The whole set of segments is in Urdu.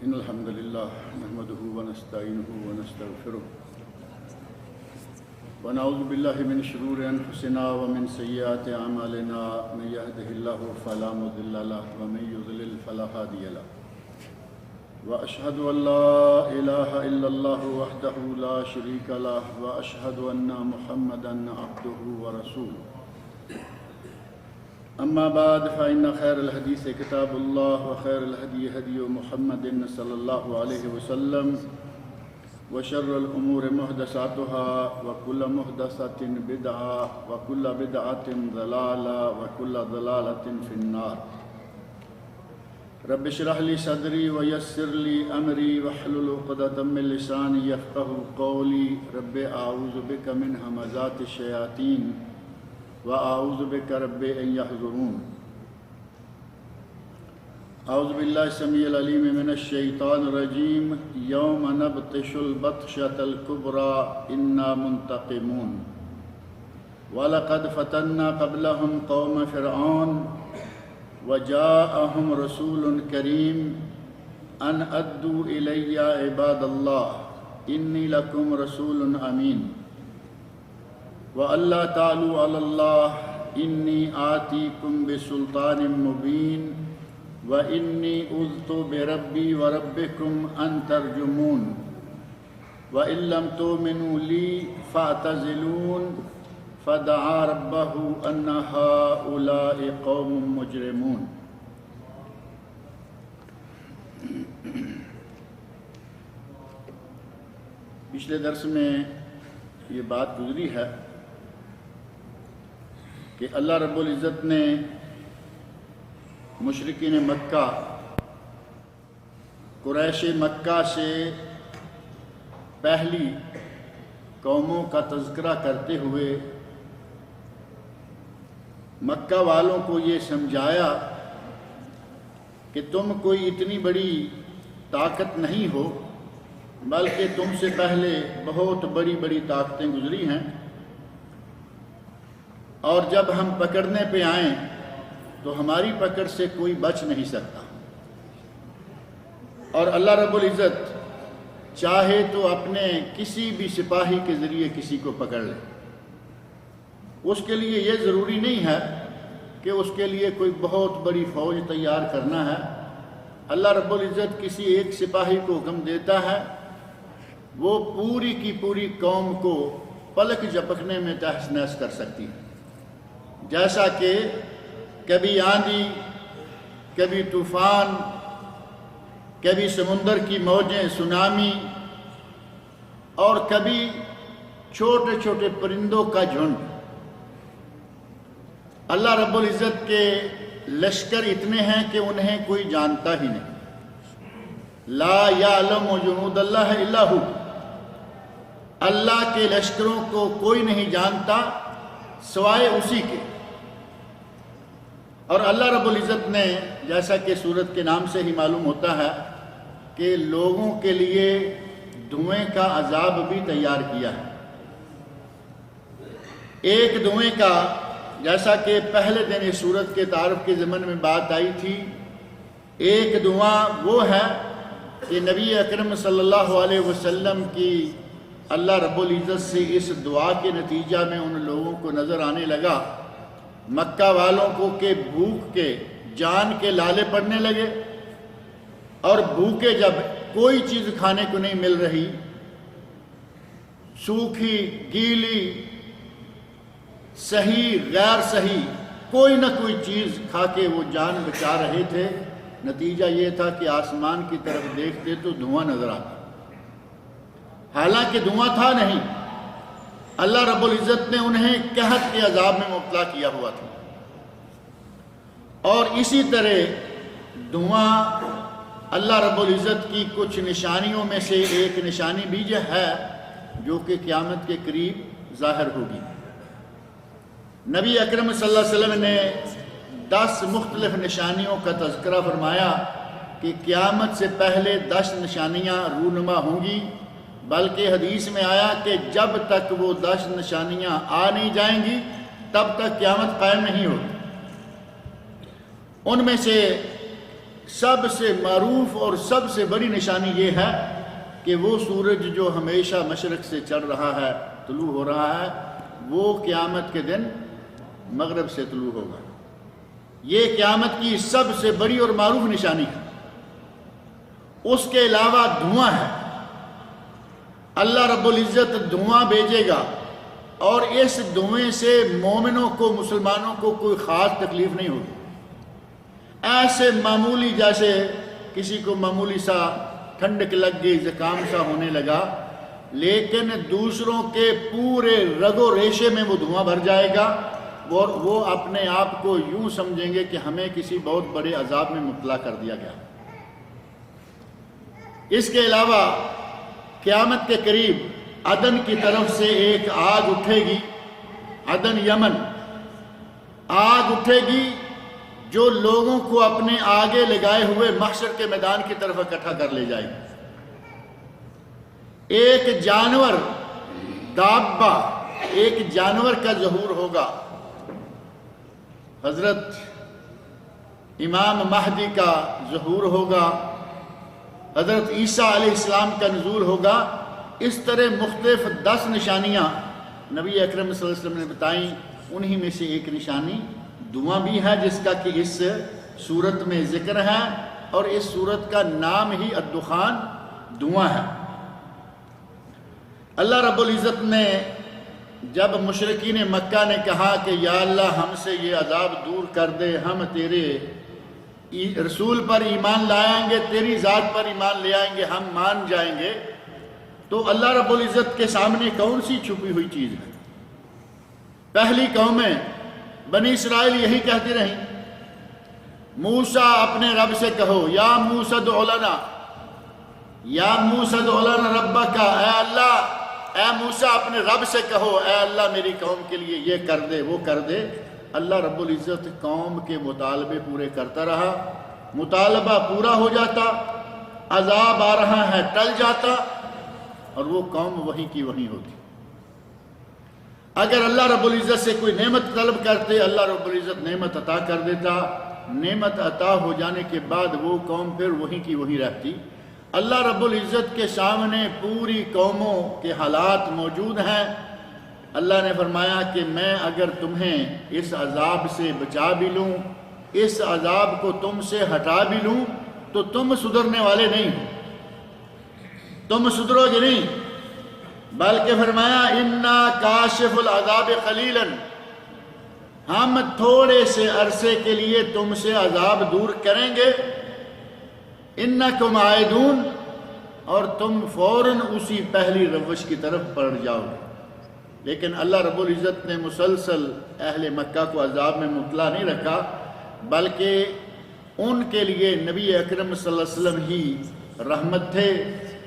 إن الحمد لله نحمده ونستعينه ونستغفره ونعوذ بالله من شرور أنفسنا ومن سيئات أعمالنا من يهده الله فلا مضل له ومن يضلل فلا هادي له وأشهد أن لا إله إلا الله وحده لا شريك له وأشهد أن محمدا عبده ورسوله أما بعد فإن خير الحديث كتاب الله وخير الهدي هدي محمد صلى الله عليه وسلم وشر الأمور محدثاتها وكل محدثة بدعة وكل بدعة ضلالة وكل ضلالة في النار رب اشرح لي صدري ويسر لي أمري واحلل عقدة من لساني يفقهوا قولي رب أعوذ بك من همزات الشياطين وأعوذ بك رب أن يحضرون أعوذ بالله السميع العليم من الشيطان الرجيم يوم نبطش البطشة الكبرى إنا منتقمون ولقد فتنا قبلهم قوم فرعون وجاءهم رسول كريم أن أدوا إلي عباد الله إني لكم رسول أمين وألا تعلوا على الله إني آتيكم بسلطان مبين وإني أذت بربي وربكم أن ترجمون وإن لم تؤمنوا لي فاعتزلون فدعا ربه أن هؤلاء قوم مجرمون. پچھلے درس میں یہ بات گزری ہے کہ اللہ رب العزت نے مشرکین مکہ قریش مکہ سے پہلی قوموں کا تذکرہ کرتے ہوئے مکہ والوں کو یہ سمجھایا کہ تم کوئی اتنی بڑی طاقت نہیں ہو بلکہ تم سے پہلے بہت بڑی بڑی طاقتیں گزری ہیں اور جب ہم پکڑنے پہ آئیں تو ہماری پکڑ سے کوئی بچ نہیں سکتا اور اللہ رب العزت چاہے تو اپنے کسی بھی سپاہی کے ذریعے کسی کو پکڑ لے. اس کے لیے یہ ضروری نہیں ہے کہ اس کے لیے کوئی بہت بڑی فوج تیار کرنا ہے. اللہ رب العزت کسی ایک سپاہی کو حکم دیتا ہے، وہ پوری کی پوری قوم کو پلک جھپکنے میں تہس نہس کر سکتی ہے. جیسا کہ کبھی آندھی، کبھی طوفان، کبھی سمندر کی موجیں سونامی اور کبھی چھوٹے چھوٹے پرندوں کا جھنڈ. اللہ رب العزت کے لشکر اتنے ہیں کہ انہیں کوئی جانتا ہی نہیں. لا یعلم جنود اللہ الا ہو. اللہ کے لشکروں کو کوئی نہیں جانتا سوائے اسی کے. اور اللہ رب العزت نے جیسا کہ سورت کے نام سے ہی معلوم ہوتا ہے کہ لوگوں کے لیے دھوئیں کا عذاب بھی تیار کیا ہے. ایک دھوئیں کا، جیسا کہ پہلے دن اس سورت کے تعارف کے ضمن میں بات آئی تھی، ایک دعا وہ ہے کہ نبی اکرم صلی اللہ علیہ وسلم کی اللہ رب العزت سے اس دعا کے نتیجہ میں ان لوگوں کو نظر آنے لگا، مکہ والوں کو، کہ بھوک کے جان کے لالے پڑنے لگے اور بھوکے جب کوئی چیز کھانے کو نہیں مل رہی، سوکھی گیلی صحیح غیر صحیح کوئی نہ کوئی چیز کھا کے وہ جان بچا رہے تھے. نتیجہ یہ تھا کہ آسمان کی طرف دیکھتے تو دھواں نظر آتا، حالانکہ دھواں تھا نہیں. اللہ رب العزت نے انہیں قحط کے عذاب میں مبتلا کیا ہوا تھا. اور اسی طرح دھواں اللہ رب العزت کی کچھ نشانیوں میں سے ایک نشانی بھی ہے جو کہ قیامت کے قریب ظاہر ہوگی. نبی اکرم صلی اللہ علیہ وسلم نے 10 مختلف نشانیوں کا تذکرہ فرمایا کہ قیامت سے پہلے 10 نشانیاں رونما ہوں گی، بلکہ حدیث میں آیا کہ جب تک وہ 10 نشانیاں آ نہیں جائیں گی تب تک قیامت قائم نہیں ہوگی. ان میں سے سب سے معروف اور سب سے بڑی نشانی یہ ہے کہ وہ سورج جو ہمیشہ مشرق سے چڑھ رہا ہے، طلوع ہو رہا ہے، وہ قیامت کے دن مغرب سے طلوع ہوگا۔ یہ قیامت کی سب سے بڑی اور معروف نشانی ہے۔ اس کے علاوہ دھواں ہے، اللہ رب العزت دھواں بھیجے گا، اور اس دھویں سے مومنوں کو، مسلمانوں کو کوئی خاص تکلیف نہیں ہوگی۔ ایسے معمولی، جیسے کسی کو معمولی سا ٹھنڈک لگ گئی، زکام سا ہونے لگا، لیکن دوسروں کے پورے رگ و ریشے میں وہ دھواں بھر جائے گا، اور وہ اپنے آپ کو یوں سمجھیں گے کہ ہمیں کسی بہت بڑے عذاب میں مبتلا کر دیا گیا۔ اس کے علاوہ قیامت کے قریب عدن کی طرف سے ایک آگ اٹھے گی، عدن یمن، آگ اٹھے گی جو لوگوں کو اپنے آگے لگائے ہوئے محشر کے میدان کی طرف اکٹھا کر لے جائے گی۔ ایک جانور، دابہ، ایک جانور کا ظہور ہوگا، حضرت امام مہدی کا ظہور ہوگا، حضرت عیسیٰ علیہ السلام کا نزول ہوگا۔ اس طرح مختلف 10 نشانیاں نبی اکرم صلی اللہ علیہ وسلم نے بتائیں۔ انہی میں سے ایک نشانی دھواں بھی ہے، جس کا کہ اس سورت میں ذکر ہے، اور اس سورت کا نام ہی الدخان، دھواں ہے۔ اللہ رب العزت نے جب مشرکین مکہ نے کہا کہ یا اللہ ہم سے یہ عذاب دور کر دے، ہم تیرے رسول پر ایمان لائیں گے، تیری ذات پر ایمان لے آئیں گے، ہم مان جائیں گے، تو اللہ رب العزت کے سامنے کون سی چھپی ہوئی چیز ہے؟ پہلی قومیں بنی اسرائیل یہی کہتی رہیں، موسیٰ اپنے رب سے کہو، یا موسیٰ ادع لنا، یا موسیٰ ادع لنا ربک، اے اللہ، اے موسیٰ اپنے رب سے کہو، اے اللہ میری قوم کے لیے یہ کر دے، وہ کر دے۔ اللہ رب العزت قوم کے مطالبے پورے کرتا رہا، مطالبہ پورا ہو جاتا، عذاب آ رہا ہے ٹل جاتا، اور وہ قوم وہیں کی وہیں ہوتی۔ اگر اللہ رب العزت سے کوئی نعمت طلب کرتے، اللہ رب العزت نعمت عطا کر دیتا، نعمت عطا ہو جانے کے بعد وہ قوم پھر وہیں کی وہیں رہتی۔ اللہ رب العزت کے سامنے پوری قوموں کے حالات موجود ہیں۔ اللہ نے فرمایا کہ میں اگر تمہیں اس عذاب سے بچا بھی لوں، اس عذاب کو تم سے ہٹا بھی لوں، تو تم سدھرنے والے نہیں ہو، تم سدھرو گے نہیں، بلکہ فرمایا اِنَّا کاشف العذاب قلیلا، ہم تھوڑے سے عرصے کے لیے تم سے عذاب دور کریں گے، اِنَّکُمْ عَائِدُونَ، اور تم فوراً اسی پہلی روش کی طرف پڑ جاؤ گے۔ لیکن اللہ رب العزت نے مسلسل اہل مکہ کو عذاب میں مبتلا نہیں رکھا، بلکہ ان کے لیے نبی اکرم صلی اللہ علیہ وسلم ہی رحمت تھے۔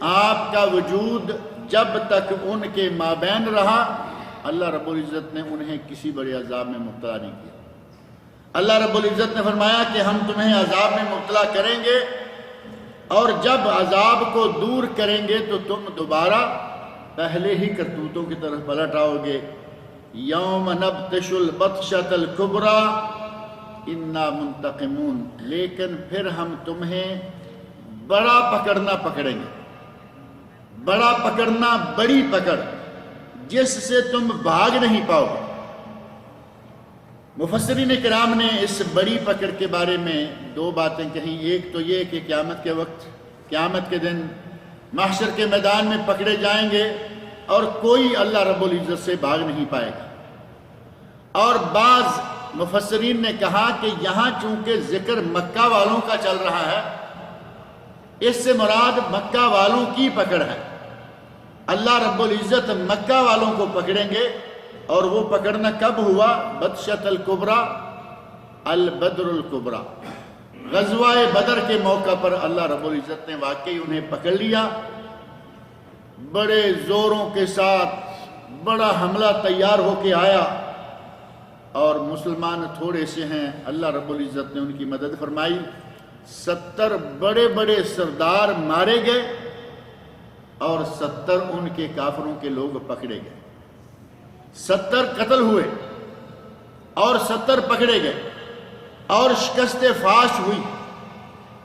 آپ کا وجود جب تک ان کے مابین رہا، اللہ رب العزت نے انہیں کسی بڑے عذاب میں مبتلا نہیں کیا۔ اللہ رب العزت نے فرمایا کہ ہم تمہیں عذاب میں مبتلا کریں گے، اور جب عذاب کو دور کریں گے تو تم دوبارہ پہلے ہی کرتوتوں کی طرف پلٹ آؤ گے۔ یوم نبطش البطشۃ الکبریٰ انا منتقمون، لیکن پھر ہم تمہیں بڑا پکڑنا پکڑیں گے، بڑا پکڑنا، بڑی پکڑ جس سے تم بھاگ نہیں پاؤ گے۔ مفسرین کرام نے اس بڑی پکڑ کے بارے میں 2 باتیں کہیں۔ ایک تو یہ کہ قیامت کے وقت، قیامت کے دن محشر کے میدان میں پکڑے جائیں گے اور کوئی اللہ رب العزت سے بھاگ نہیں پائے گا۔ اور بعض مفسرین نے کہا کہ یہاں چونکہ ذکر مکہ والوں کا چل رہا ہے، اس سے مراد مکہ والوں کی پکڑ ہے۔ اللہ رب العزت مکہ والوں کو پکڑیں گے، اور وہ پکڑنا کب ہوا؟ بطشۃ الکبریٰ، البدر الکبریٰ، غزوہ بدر کے موقع پر اللہ رب العزت نے واقعی انہیں پکڑ لیا۔ بڑے زوروں کے ساتھ بڑا حملہ تیار ہو کے آیا، اور مسلمان تھوڑے سے ہیں، اللہ رب العزت نے ان کی مدد فرمائی۔ 70 بڑے بڑے سردار مارے گئے، اور 70 ان کے کافروں کے لوگ پکڑے گئے۔ 70 قتل ہوئے اور 70 پکڑے گئے، اور شکست فاش ہوئی۔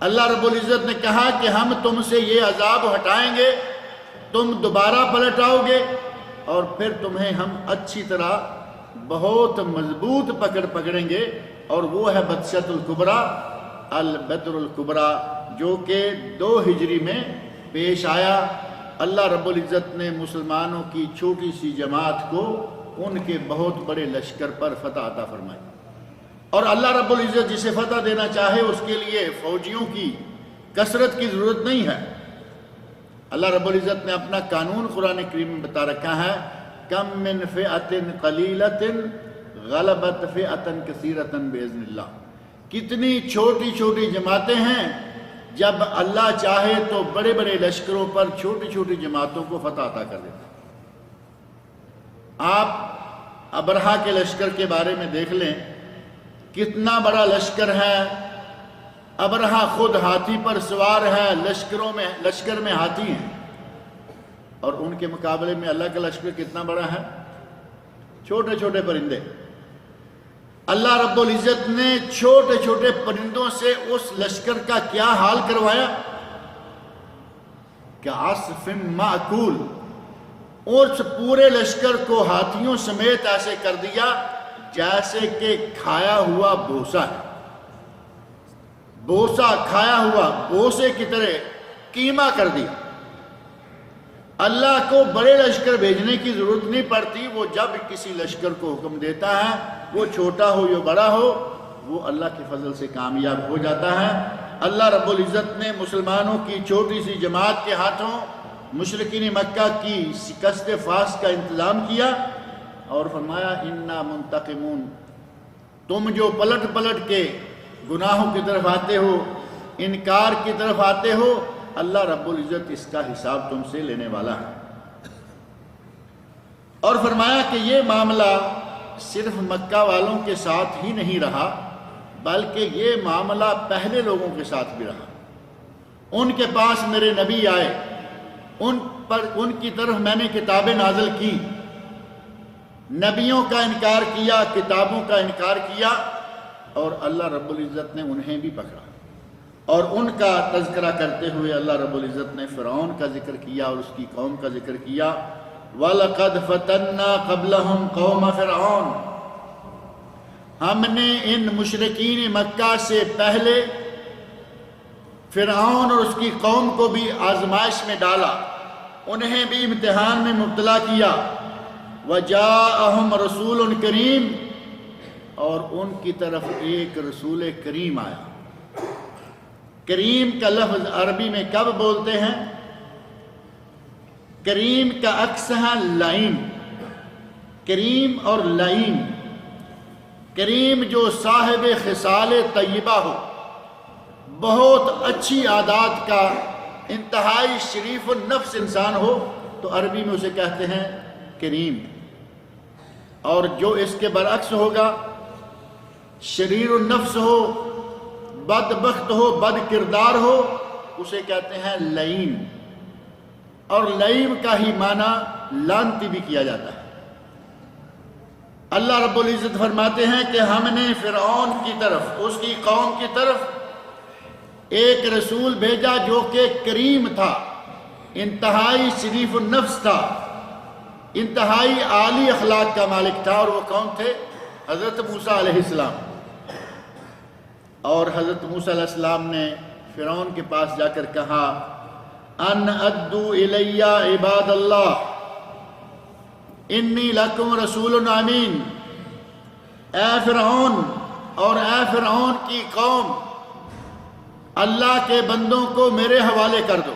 اللہ رب العزت نے کہا کہ ہم تم سے یہ عذاب ہٹائیں گے، تم دوبارہ پلٹ آؤ گے، اور پھر تمہیں ہم اچھی طرح بہت مضبوط پکڑیں گے، اور وہ ہے بدشت الکبریٰ، البدر الکبریٰ، جو کہ 2 ہجری میں پیش آیا۔ اللہ رب العزت نے مسلمانوں کی چھوٹی سی جماعت کو ان کے بہت بڑے لشکر پر فتح عطا فرمائی، اور اللہ رب العزت جسے فتح دینا چاہے اس کے لیے فوجیوں کی کثرت کی ضرورت نہیں ہے۔ اللہ رب العزت نے اپنا قانون قرآن کریم میں بتا رکھا ہے، کم من فئۃ قلیلۃ غلبت فئۃ کثیرۃ باذن اللہ۔ کتنی چھوٹی چھوٹی جماعتیں ہیں، جب اللہ چاہے تو بڑے بڑے لشکروں پر چھوٹی چھوٹی جماعتوں کو فتح عطا کر دیتا ہے۔ آپ ابرہہ کے لشکر کے بارے میں دیکھ لیں، کتنا بڑا لشکر ہے۔ ابرہہ خود ہاتھی پر سوار ہے، لشکر میں ہاتھی ہیں، اور ان کے مقابلے میں اللہ کا لشکر کتنا بڑا ہے، چھوٹے چھوٹے پرندے۔ اللہ رب العزت نے چھوٹے چھوٹے پرندوں سے اس لشکر کا کیا حال کروایا کہ عصف مأکول، اس پورے لشکر کو ہاتھیوں سمیت ایسے کر دیا جیسے کہ کھایا ہوا بوسا ہے، بوسا کھایا ہوا بوسے کی طرح قیمہ کر دیا۔ اللہ کو بڑے لشکر بھیجنے کی ضرورت نہیں پڑتی، وہ جب کسی لشکر کو حکم دیتا ہے، وہ چھوٹا ہو یا بڑا ہو، وہ اللہ کے فضل سے کامیاب ہو جاتا ہے۔ اللہ رب العزت نے مسلمانوں کی چھوٹی سی جماعت کے ہاتھوں مشرکین مکہ کی شکست فاس کا انتظام کیا، اور فرمایا انا منتقمون، تم جو پلٹ کے گناہوں کی طرف آتے ہو، انکار کی طرف آتے ہو، اللہ رب العزت اس کا حساب تم سے لینے والا ہے۔ اور فرمایا کہ یہ معاملہ صرف مکہ والوں کے ساتھ ہی نہیں رہا، بلکہ یہ معاملہ پہلے لوگوں کے ساتھ بھی رہا۔ ان کے پاس میرے نبی آئے، ان کی طرف میں نے کتابیں نازل کی، نبیوں کا انکار کیا، کتابوں کا انکار کیا، اور اللہ رب العزت نے انہیں بھی پکڑا۔ اور ان کا تذکرہ کرتے ہوئے اللہ رب العزت نے فرعون کا ذکر کیا اور اس کی قوم کا ذکر کیا۔ وَلَقَدْ فَتَنَّا قَبْلَهُمْ قَوْمَ فِرْعَوْنَ، ہم نے ان مشرکین مکہ سے پہلے فرعون اور اس کی قوم کو بھی آزمائش میں ڈالا، انہیں بھی امتحان میں مبتلا کیا۔ وَجَاءَهُمْ رَسُولٌ كَرِيمٌ، اور ان کی طرف ایک رسول کریم آیا۔ کریم کا لفظ عربی میں کب بولتے ہیں؟ کریم کا عکس ہے لعین۔ کریم اور لعین، کریم جو صاحب خصال طیبہ ہو، بہت اچھی عادات کا انتہائی شریف النفس انسان ہو، تو عربی میں اسے کہتے ہیں کریم۔ اور جو اس کے برعکس ہوگا، شریر النفس ہو، بدبخت ہو، بد کردار ہو، اسے کہتے ہیں لعین۔ اور لعین کا ہی معنی لعنتی بھی کیا جاتا ہے۔ اللہ رب العزت فرماتے ہیں کہ ہم نے فرعون کی طرف، اس کی قوم کی طرف ایک رسول بھیجا جو کہ کریم تھا، انتہائی شریف النفس تھا، انتہائی عالی اخلاق کا مالک تھا، اور وہ کون تھے؟ حضرت موسیٰ علیہ السلام۔ اور حضرت موسیٰ علیہ السلام نے فرعون کے پاس جا کر کہا ان ادو الی عباد اللہ انی لکم رسول امین، اے فرعون اور اے فرعون کی قوم، اللہ کے بندوں کو میرے حوالے کر دو۔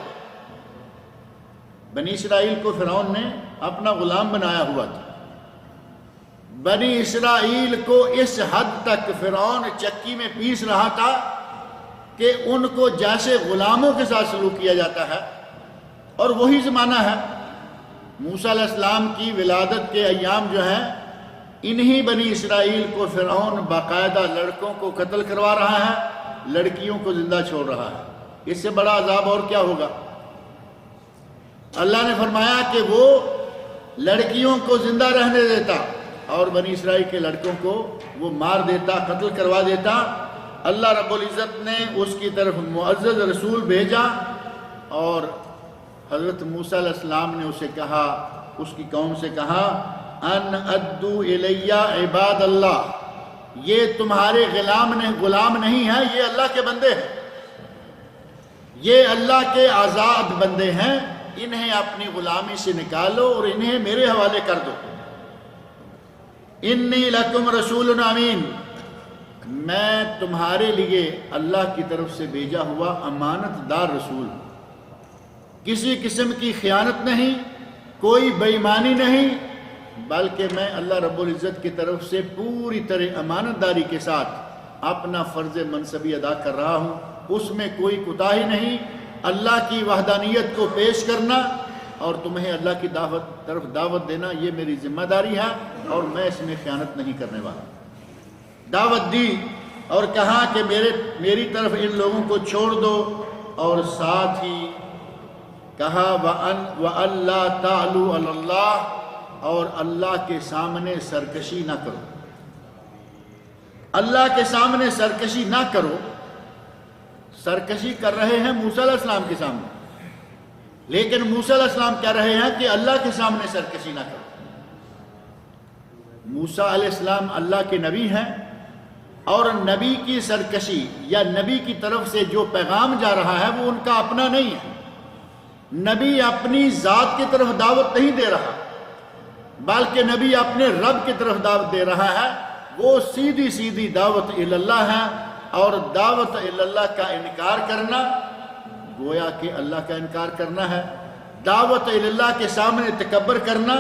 بنی اسرائیل کو فرعون نے اپنا غلام بنایا ہوا تھا۔ بنی اسرائیل کو اس حد تک فرعون چکی میں پیس رہا تھا کہ ان کو جیسے غلاموں کے ساتھ سلوک کیا جاتا ہے، اور وہی زمانہ ہے۔ موسیٰ علیہ السلام کی ولادت کے ایام جو ہیں، انہی بنی اسرائیل کو فرعون باقاعدہ لڑکوں کو قتل کروا رہا ہے، لڑکیوں کو زندہ چھوڑ رہا ہے۔ اس سے بڑا عذاب اور کیا ہوگا؟ اللہ نے فرمایا کہ وہ لڑکیوں کو زندہ رہنے دیتا اور بنی اسرائیل کے لڑکوں کو وہ مار دیتا، قتل کروا دیتا، اللہ رب العزت نے اس کی طرف معزز رسول بھیجا، اور حضرت موسیٰ علیہ السلام نے اسے کہا، اس کی قوم سے کہا، ان ادو الیہ عباد اللہ، یہ تمہارے غلام نہیں ہیں، یہ اللہ کے بندے ہیں، یہ اللہ کے آزاد بندے ہیں، انہیں اپنی غلامی سے نکالو اور انہیں میرے حوالے کر دو۔ انی لکم رسول امین، میں تمہارے لیے اللہ کی طرف سے بھیجا ہوا امانت دار رسول ہوں، کسی قسم کی خیانت نہیں، کوئی بے ایمانی نہیں، بلکہ میں اللہ رب العزت کی طرف سے پوری طرح امانت داری کے ساتھ اپنا فرض منصبی ادا کر رہا ہوں، اس میں کوئی کوتاہی نہیں، اللہ کی وحدانیت کو پیش کرنا اور تمہیں اللہ کی طرف دعوت دینا یہ میری ذمہ داری ہے، اور میں اس میں خیانت نہیں کرنے والا۔ دعوت دی اور کہا کہ میری طرف ان لوگوں کو چھوڑ دو، اور ساتھ ہی کہا وَأَلَّا تَعْلُوا عَلَى اللَّهِ، اور اللہ کے سامنے سرکشی نہ کرو، اللہ کے سامنے سرکشی نہ کرو۔ سرکشی کر رہے ہیں موسیٰ علیہ السلام کے سامنے، لیکن موسیٰ علیہ السلام کہہ رہے ہیں کہ اللہ کے سامنے سرکشی نہ کرو۔ موسیٰ علیہ السلام اللہ کے نبی ہیں، اور نبی کی سرکشی یا نبی کی طرف سے جو پیغام جا رہا ہے وہ ان کا اپنا نہیں ہے۔ نبی اپنی ذات کی طرف دعوت نہیں دے رہا، بلکہ نبی اپنے رب کی طرف دعوت دے رہا ہے، وہ سیدھی سیدھی دعوت اللہ ہے، اور دعوت اللہ کا انکار کرنا گویا کہ اللہ کا انکار کرنا ہے۔ دعوت اللہ کے سامنے تکبر کرنا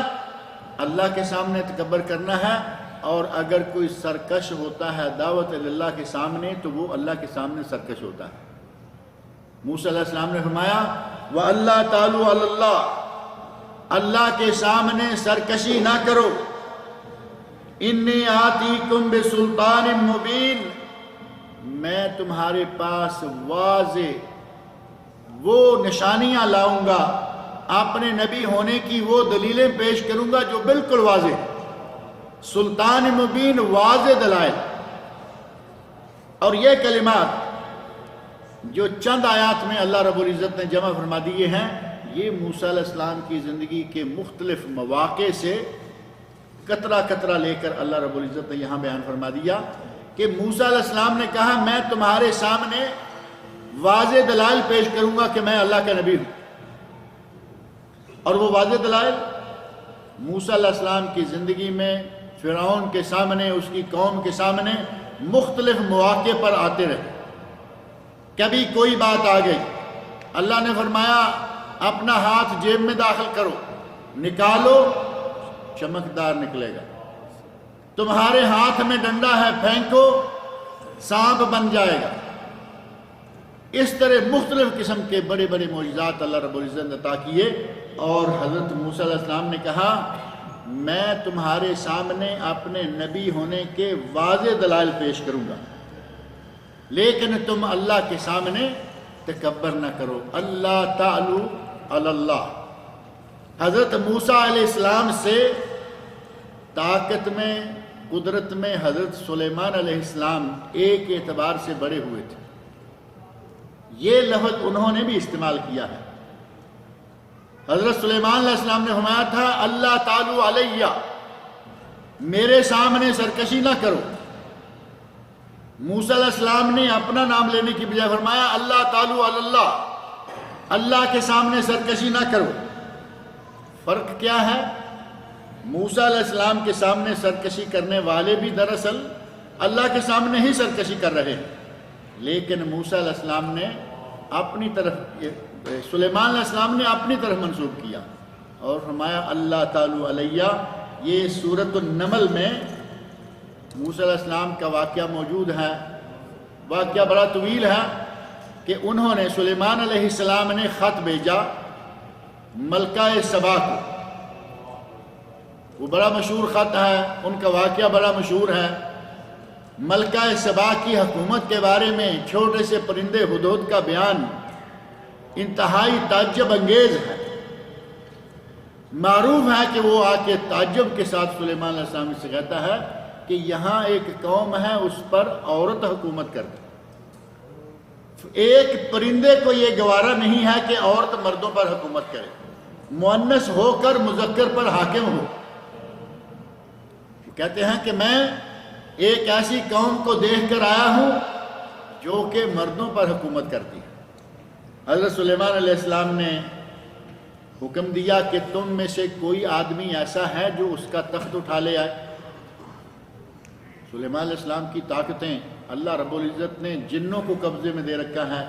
اللہ کے سامنے تکبر کرنا ہے، اور اگر کوئی سرکش ہوتا ہے دعوت اللہ کے سامنے تو وہ اللہ کے سامنے سرکش ہوتا ہے۔ موسیٰ علیہ السلام نے فرمایا وَأَلَّا تَعْلُوا عَلَى اللَّهِ، اللہ کے سامنے سرکشی نہ کرو، اِنِّي آتِيكُمْ بِسُلْطَانٍ مُبِينٍ، میں تمہارے پاس واضح وہ نشانیاں لاؤں گا، اپنے نبی ہونے کی وہ دلیلیں پیش کروں گا جو بالکل واضح، سلطان مبین، واضح دلائل۔ اور یہ کلمات جو چند آیات میں اللہ رب العزت نے جمع فرما دیے ہیں، یہ موسیٰ علیہ السلام کی زندگی کے مختلف مواقع سے قطرہ قطرہ لے کر اللہ رب العزت نے یہاں بیان فرما دیا کہ موسیٰ علیہ السلام نے کہا میں تمہارے سامنے واضح دلائل پیش کروں گا کہ میں اللہ کا نبی ہوں۔ اور وہ واضح دلائل موسیٰ علیہ السلام کی زندگی میں فرعون کے سامنے، اس کی قوم کے سامنے مختلف مواقع پر آتے رہے۔ کبھی کوئی بات آ گئی، اللہ نے فرمایا اپنا ہاتھ جیب میں داخل کرو، نکالو، چمکدار نکلے گا۔ تمہارے ہاتھ میں ڈنڈا ہے، پھینکو، سانپ بن جائے گا۔ اس طرح مختلف قسم کے بڑے بڑے معجزات اللہ رب العزت نے عطا کیے، اور حضرت موسیٰ علیہ السلام نے کہا میں تمہارے سامنے اپنے نبی ہونے کے واضح دلائل پیش کروں گا، لیکن تم اللہ کے سامنے تکبر نہ کرو، اللہ تعلو علی اللہ۔ حضرت موسیٰ علیہ السلام سے طاقت میں، قدرت میں حضرت سلیمان علیہ السلام ایک اعتبار سے بڑے ہوئے تھے، یہ لفظ انہوں نے بھی استعمال کیا ہے۔ حضرت سلیمان علیہ السلام نے فرمایا تھا اللہ تعالی علیہ، میرے سامنے سرکشی نہ کرو۔ موسیٰ علیہ السلام نے اپنا نام لینے کی بجائے فرمایا اللہ تعالی علی اللہ، اللہ کے سامنے سرکشی نہ کرو۔ فرق کیا ہے؟ موسیٰ علیہ السلام کے سامنے سرکشی کرنے والے بھی دراصل اللہ کے سامنے ہی سرکشی کر رہے ہیں، لیکن موسیٰ علیہ السلام نے اپنی طرف، سلیمان علیہ السلام نے اپنی طرف منسوب کیا اور فرمایا اللہ تعالی علیہ۔ یہ سورۃ النمل میں موسیٰ علیہ السلام کا واقعہ موجود ہے، واقعہ بڑا طویل ہے کہ انہوں نے، سلیمان علیہ السلام نے خط بھیجا ملکہ سبا کو، وہ بڑا مشہور خط ہے، ان کا واقعہ بڑا مشہور ہے۔ ملکہ سبا کی حکومت کے بارے میں چھوٹے سے پرندے ہدہد کا بیان انتہائی تعجب انگیز ہے۔ معروف ہے کہ وہ آ کے تعجب کے ساتھ سلیمان علیہ السلام سے کہتا ہے کہ یہاں ایک قوم ہے، اس پر عورت حکومت کرتی، ایک پرندے کو یہ گوارا نہیں ہے کہ عورت مردوں پر حکومت کرے، مؤنث ہو کر مذکر پر حاکم ہو۔ کہتے ہیں کہ میں ایک ایسی قوم کو دیکھ کر آیا ہوں جو کہ مردوں پر حکومت کرتی ہے۔ حضرت سلیمان علیہ السلام نے حکم دیا کہ تم میں سے کوئی آدمی ایسا ہے جو اس کا تخت اٹھا لے آئے۔ سلیمان علیہ السلام کی طاقتیں اللہ رب العزت نے جنوں کو قبضے میں دے رکھا ہے،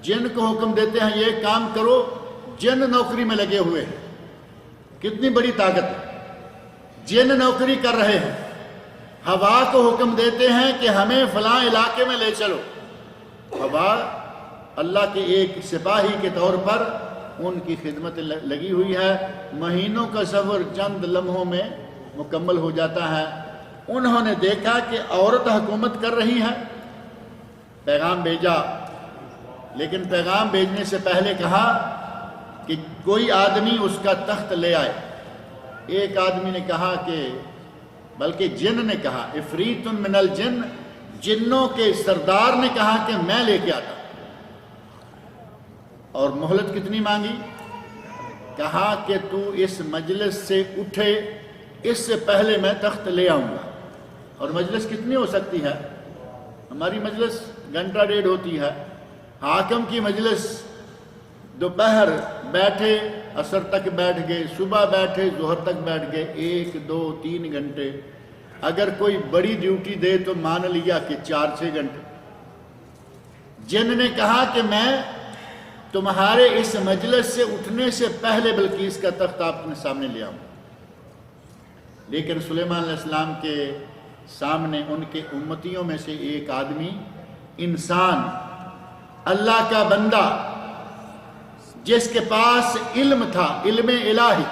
جن کو حکم دیتے ہیں یہ کام کرو، جن نوکری میں لگے ہوئے ہیں۔ کتنی بڑی طاقت ہے، جن نوکری کر رہے ہیں۔ ہوا کو حکم دیتے ہیں کہ ہمیں فلاں علاقے میں لے چلو، ہوا اللہ کے ایک سپاہی کے طور پر ان کی خدمت لگی ہوئی ہے، مہینوں کا سفر چند لمحوں میں مکمل ہو جاتا ہے۔ انہوں نے دیکھا کہ عورت حکومت کر رہی ہے، پیغام بھیجا، لیکن پیغام بھیجنے سے پہلے کہا کہ کوئی آدمی اس کا تخت لے آئے۔ ایک آدمی نے کہا کہ بلکہ جن نے کہا، افریت من الجن، جنوں کے سردار نے کہا کہ میں لے کے آتا۔ اور مہلت کتنی مانگی؟ کہا کہ تو اس مجلس سے اٹھے اس سے پہلے میں تخت لے آؤں گا۔ اور مجلس کتنی ہو سکتی ہے؟ ہماری مجلس گھنٹہ ڈیڑھ ہوتی ہے، حاکم کی مجلس دوپہر بیٹھے عصر تک بیٹھ گئے، صبح بیٹھے ظہر تک بیٹھ گئے، 1 2 3 گھنٹے۔ اگر کوئی بڑی ڈیوٹی دے تو مان لیا کہ 4 6 گھنٹے۔ جن نے کہا کہ میں تمہارے اس مجلس سے اٹھنے سے پہلے بلقیس کا تخت آپ کے سامنے لے آؤں۔ لیکن سلیمان علیہ السلام کے سامنے ان کے امتیوں میں سے ایک آدمی، انسان، اللہ کا بندہ، جس کے پاس علم تھا، علم الہی،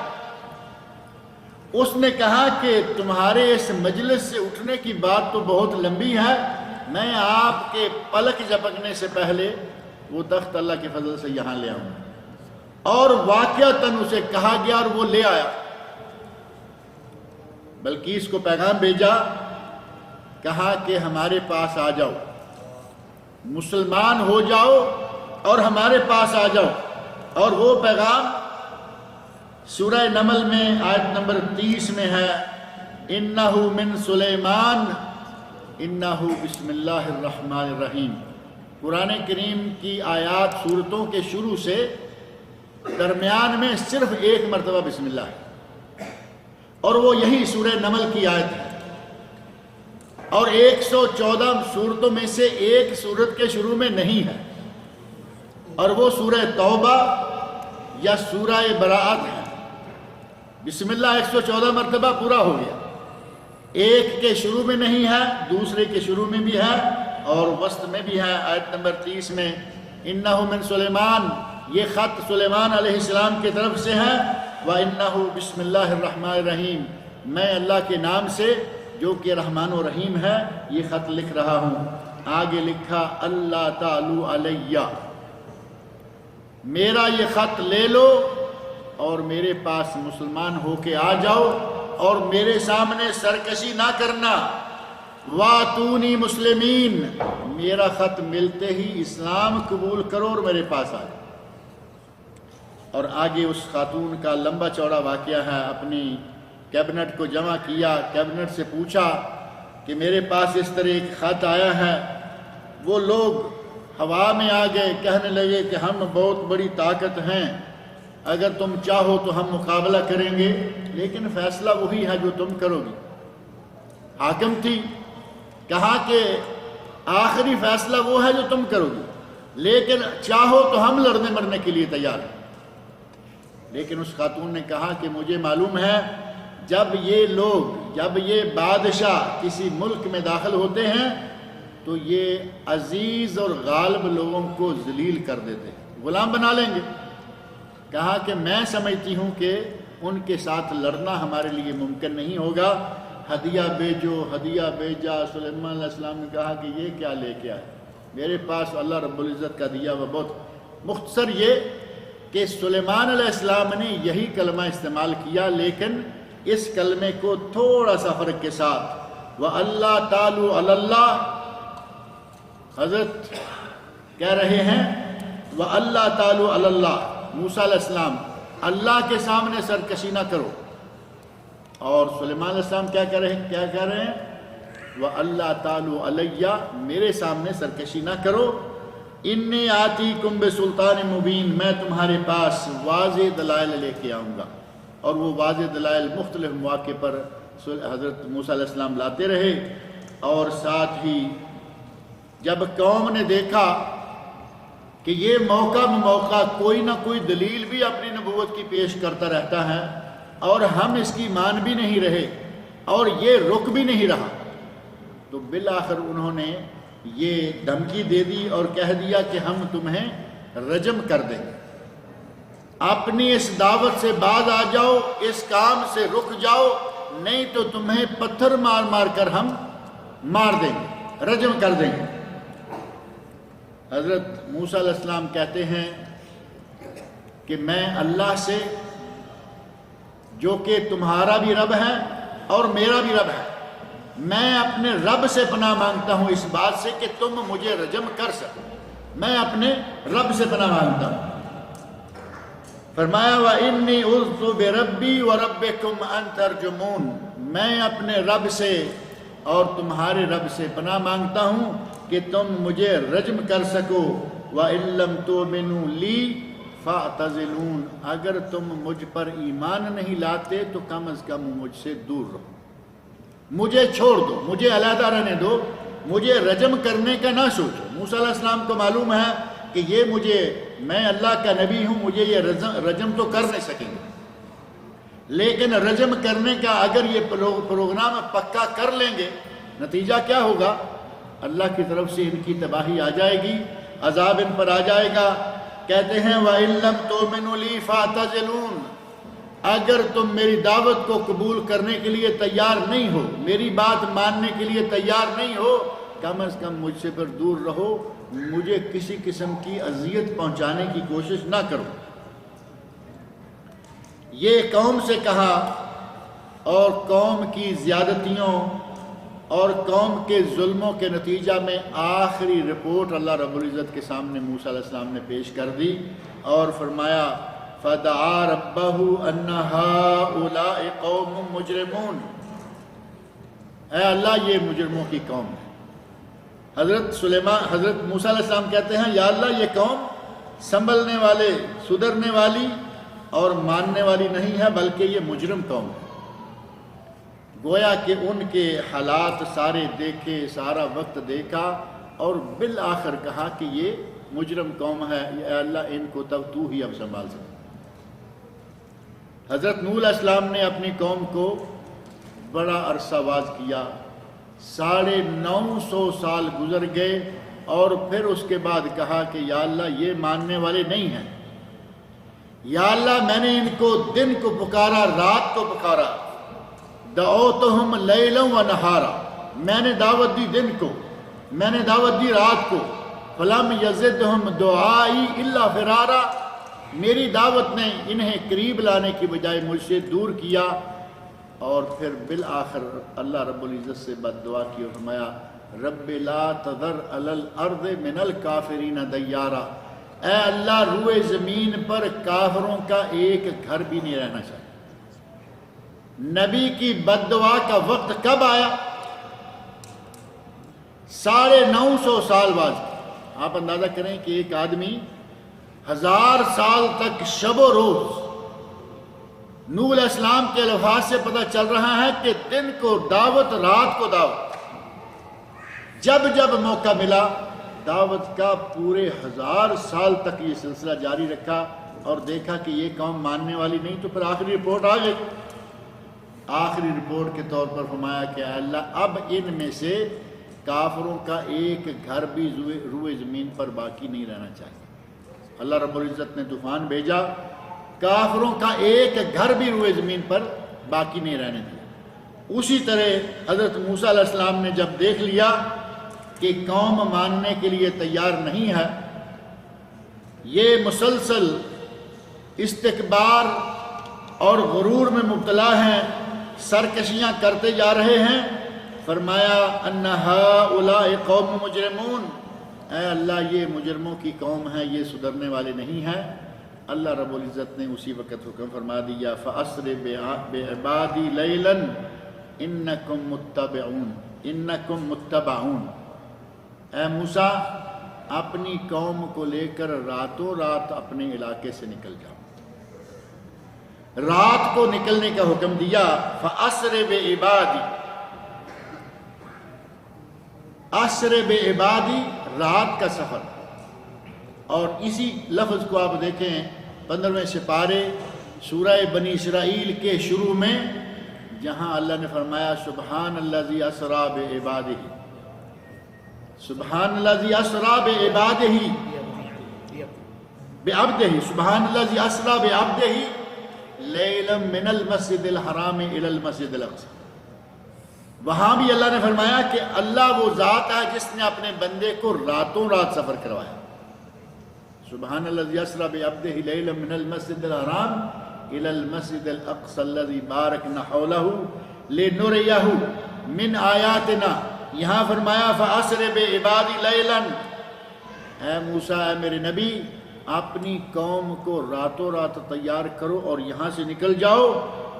اس نے کہا کہ تمہارے اس مجلس سے اٹھنے کی بات تو بہت لمبی ہے، میں آپ کے پلک جھپکنے سے پہلے وہ تخت اللہ کے فضل سے یہاں لے آؤں۔ اور واقعتاً اسے کہا گیا اور وہ لے آیا۔ بلقیس کو پیغام بھیجا، کہا کہ ہمارے پاس آ جاؤ، مسلمان ہو جاؤ اور ہمارے پاس آ جاؤ۔ اور وہ پیغام سورہ نمل میں آیت نمبر 30 میں ہے، اِنَّهُ مِن سُلَيْمَانَ اِنَّهُ بسم اللہ الرحمن الرحیم۔ قرآن کریم کی آیات سورتوں کے شروع سے درمیان میں صرف ایک مرتبہ بسم اللہ ہے، اور وہ یہی سورہ نمل کی آیت ہے۔ اور 114 سورتوں میں سے ایک سورت کے شروع میں نہیں ہے، اور وہ سورہ توبہ یا سورہ براءت ہے۔ بسم اللہ 114 مرتبہ پورا ہو گیا، ایک کے شروع میں نہیں ہے، دوسرے کے شروع میں بھی ہے اور وسط میں بھی ہے۔ آیت نمبر 30 میں اِنَّهُ مِن سُلَيْمَانَ، یہ خط سلیمان علیہ السلام کی طرف سے ہے، وَإِنَّهُ بسم اللہ الرحمن الرحیم، میں اللہ کے نام سے جو کہ رحمان و رحیم ہے یہ خط لکھ رہا ہوں۔ آگے لکھا، اللہ تعالی علیہ، میرا یہ خط لے لو اور میرے پاس مسلمان ہو کے آ جاؤ اور میرے سامنے سرکشی نہ کرنا۔ وَاتُونِي مسلمین، میرا خط ملتے ہی اسلام قبول کرو اور میرے پاس آ جاؤ۔ اور آگے اس خاتون کا لمبا چوڑا واقعہ ہے۔ اپنی کیبنٹ کو جمع کیا، کیبنٹ سے پوچھا کہ میرے پاس اس طرح ایک خط آیا ہے۔ وہ لوگ ہوا میں آ گئے، کہنے لگے کہ ہم بہت بڑی طاقت ہیں، اگر تم چاہو تو ہم مقابلہ کریں گے، لیکن فیصلہ وہی ہے جو تم کرو گی۔ حاکم تھی، کہا کہ آخری فیصلہ وہ ہے جو تم کرو گی، لیکن چاہو تو ہم لڑنے مرنے کے لیے تیار ہیں۔ لیکن اس خاتون نے کہا کہ مجھے معلوم ہے جب یہ بادشاہ کسی ملک میں داخل ہوتے ہیں تو یہ عزیز اور غالب لوگوں کو ذلیل کر دیتے ہیں، غلام بنا لیں گے۔ کہا کہ میں سمجھتی ہوں کہ ان کے ساتھ لڑنا ہمارے لیے ممکن نہیں ہوگا، ہدیہ بھیجو، ہدیہ بھیجا۔ سلیمان علیہ السلام نے کہا کہ یہ کیا لے کے آئے، میرے پاس اللہ رب العزت کا دیا وہ بہت۔ مختصر یہ کہ سلیمان علیہ السلام نے یہی کلمہ استعمال کیا، لیکن اس کلمے کو تھوڑا سا فرق کے ساتھ، وَأَلَّا تَعْلُوا عَلَى اللَّهِ۔ حضرت کہہ رہے ہیں وَأَلَّا تَعْلُوا عَلَى اللَّهِ، موسیٰ علیہ السلام اللہ کے سامنے سرکشی نہ کرو. اور سلیمان علیہ السلام کیا کہہ رہے ہیں وَأَلَّا تَعْلُوا عَلَيَّ، میرے سامنے سرکشی نہ کرو. اِنِّي آتِيكُمْ بِسُلْطَانٍ مُبِينٍ، میں تمہارے پاس واضح دلائل لے کے آؤں گا. اور وہ واضح دلائل مختلف مواقع پر حضرت موسیٰ علیہ السلام لاتے رہے. اور ساتھ ہی جب قوم نے دیکھا کہ یہ موقع بموقع کوئی نہ کوئی دلیل بھی اپنی نبوت کی پیش کرتا رہتا ہے اور ہم اس کی مان بھی نہیں رہے اور یہ رک بھی نہیں رہا، تو بالآخر انہوں نے یہ دھمکی دے دی اور کہہ دیا کہ ہم تمہیں رجم کر دیں گے. اپنی اس دعوت سے باز آ جاؤ، اس کام سے رک جاؤ، نہیں تو تمہیں پتھر مار مار کر ہم مار دیں گے، رجم کر دیں گے. حضرت موسیٰ علیہ السلام کہتے ہیں کہ میں اللہ سے جو کہ تمہارا بھی رب ہے اور میرا بھی رب ہے، میں اپنے رب سے پناہ مانگتا ہوں اس بات سے کہ تم مجھے رجم کر سکو. میں اپنے رب سے پناہ مانگتا ہوں. فرمایا وَإِنِّي عُذْتُ بِرَبِّي وَرَبِّكُمْ أَن تَرْجُمُونَ، میں اپنے رب سے اور تمہارے رب سے پناہ مانگتا ہوں کہ تم مجھے رجم کر سکو. وَإِن لَّمْ تُؤْمِنُوا لِي فَاعْتَزِلُونَ، اگر تم مجھ پر ایمان نہیں لاتے تو کم از کم مجھ سے دور رہو، مجھے چھوڑ دو، مجھے علیحدہ رہنے دو، مجھے رجم کرنے کا نہ سوچو. موسیٰ علیہ السلام کو معلوم ہے کہ میں اللہ کا نبی ہوں، مجھے یہ رجم تو کر نہیں سکیں گے، لیکن رجم کرنے کا اگر یہ پروگرام پکا کر لیں گے نتیجہ کیا ہوگا؟ اللہ کی طرف سے ان کی تباہی آ جائے گی، عذاب ان پر آ جائے گا. کہتے ہیں وَإِن لَّمْ تُؤْمِنُوا لِي فَاعْتَزِلُونَ، اگر تم میری دعوت کو قبول کرنے کے لیے تیار نہیں ہو، میری بات ماننے کے لیے تیار نہیں ہو، کم از کم مجھ سے پر دور رہو، مجھے کسی قسم کی اذیت پہنچانے کی کوشش نہ کرو. یہ قوم سے کہا، اور قوم کی زیادتیوں اور قوم کے ظلموں کے نتیجہ میں آخری رپورٹ اللہ رب العزت کے سامنے موسیٰ علیہ السلام نے پیش کر دی اور فرمایا فَدَعَا رَبَّهُ أَنَّ هَٰؤُلَاءِ قَوْمٌ مُجْرِمُونَ، اے اللہ یہ مجرموں کی قوم ہے. حضرت موسیٰ علیہ السلام کہتے ہیں یا اللہ یہ قوم سنبھلنے والے، سدھرنے والی اور ماننے والی نہیں ہے، بلکہ یہ مجرم قوم ہے. گویا کہ ان کے حالات سارے دیکھے، سارا وقت دیکھا اور بالآخر کہا کہ یہ مجرم قوم ہے، اے اللہ ان کو تب تو ہی اب سنبھال سکتا. حضرت نوح علیہ السلام نے اپنی قوم کو بڑا عرصہ واز کیا، 950 سال گزر گئے اور پھر اس کے بعد کہا کہ یا اللہ یہ ماننے والے نہیں ہیں. یا اللہ میں نے ان کو دن کو پکارا، رات کو پکارا، دعوتہم لیلا و نہارا، میں نے دعوت دی دن کو، میں نے دعوت دی رات کو، فلم یزدہم دعائی الا فرارا، میری دعوت نے انہیں قریب لانے کی بجائے مجھ سے دور کیا. اور پھر بالآخر اللہ رب العزت سے بد دعا کی اور فرمایا رب لا تذر علی الارض من الکافرین دیارا، اے اللہ روئے زمین پر کافروں کا ایک گھر بھی نہیں رہنا چاہیے. نبی کی بد دعا کا وقت کب آیا؟ 950 سال بعد. آپ اندازہ کریں کہ ایک آدمی 1000 سال تک شب و روز، نوح علیہ السلام کے الفاظ سے پتہ چل رہا ہے کہ دن کو دعوت، رات کو دعوت، جب جب موقع ملا دعوت کا پورے 1000 سال تک یہ سلسلہ جاری رکھا اور دیکھا کہ یہ قوم ماننے والی نہیں، تو پھر آخری رپورٹ آ گئی. آخری رپورٹ کے طور پر فرمایا کہ اے اللہ اب ان میں سے کافروں کا ایک گھر بھی روئے زمین پر باقی نہیں رہنا چاہیے. اللہ رب العزت نے طوفان بھیجا، کافروں کا ایک گھر بھی روئے زمین پر باقی نہیں رہنے دیا. اسی طرح حضرت موسیٰ علیہ السلام نے جب دیکھ لیا کہ قوم ماننے کے لیے تیار نہیں ہے، یہ مسلسل استکبار اور غرور میں مبتلا ہیں، سرکشیاں کرتے جا رہے ہیں، فرمایا ان ہؤلاء قوم مجرمون، اے اللہ یہ مجرموں کی قوم ہے، یہ سدھرنے والے نہیں ہیں۔ اللہ رب العزت نے اسی وقت حکم فرما دیا فَأَسْرِ بِعِبَادِي لَيْلًا إِنَّكُمْ مُتَّبَعُونَ۔ اے موسیٰ اپنی قوم کو لے کر راتوں رات اپنے علاقے سے نکل جاؤ۔ رات کو نکلنے کا حکم دیا۔ فَأَسْرِ بِعِبَادِي، عصر بعبادی رات کا سفر، اور اسی لفظ کو آپ دیکھیں 15ویں سپارے سورہ بنی اسرائیل کے شروع میں، جہاں اللہ نے فرمایا سبحان الذی اسریٰ بعبادہ، سبحان الذی اسریٰ بعبادہ بعبدہ، سبحان الذی اسریٰ بعبدہ لیلا من المسجد الحرام الی المسجد الاقصی۔ وہاں بھی اللہ نے فرمایا کہ اللہ وہ ذات ہے جس نے اپنے بندے کو راتوں رات سفر کروایا۔ سبحان الذی اسریٰ بعبدہ لیلا من المسجد الحرام الی المسجد الاقصی الذی بارکنا حولہ لنریہ من آیاتنا۔ یہاں فرمایا فَأَسْرِ بِعِبَادِي لَيْلًا، اے موسیٰ اے میرے نبی اپنی قوم کو راتوں رات تیار کرو اور یہاں سے نکل جاؤ۔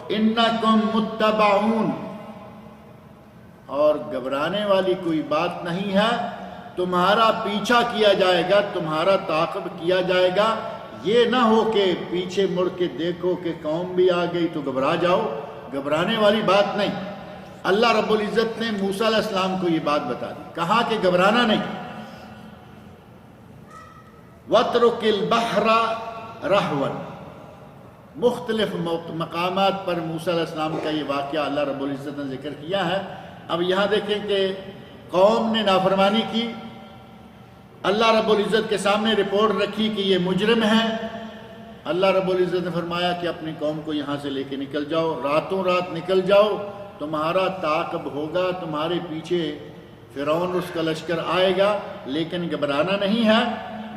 اِنَّكُمْ مُتَّبَعُونَ، اور گھبرانے والی کوئی بات نہیں ہے، تمہارا پیچھا کیا جائے گا، تمہارا تعاقب کیا جائے گا۔ یہ نہ ہو کہ پیچھے مڑ کے دیکھو کہ قوم بھی آ گئی تو گھبرا جاؤ، گھبرانے والی بات نہیں۔ اللہ رب العزت نے موسیٰ علیہ السلام کو یہ بات بتا دی، کہا کہ گھبرانا نہیں۔ وَاتْرُكِ الْبَحْرَ رَهْوًا، مختلف مقامات پر موسیٰ علیہ السلام کا یہ واقعہ اللہ رب العزت نے ذکر کیا ہے۔ اب یہاں دیکھیں کہ قوم نے نافرمانی کی، اللہ رب العزت کے سامنے رپورٹ رکھی کہ یہ مجرم ہیں۔ اللہ رب العزت نے فرمایا کہ اپنی قوم کو یہاں سے لے کے نکل جاؤ، راتوں رات نکل جاؤ، تمہارا تعاقب ہوگا، تمہارے پیچھے فرعون اس کا لشکر آئے گا، لیکن گھبرانا نہیں ہے۔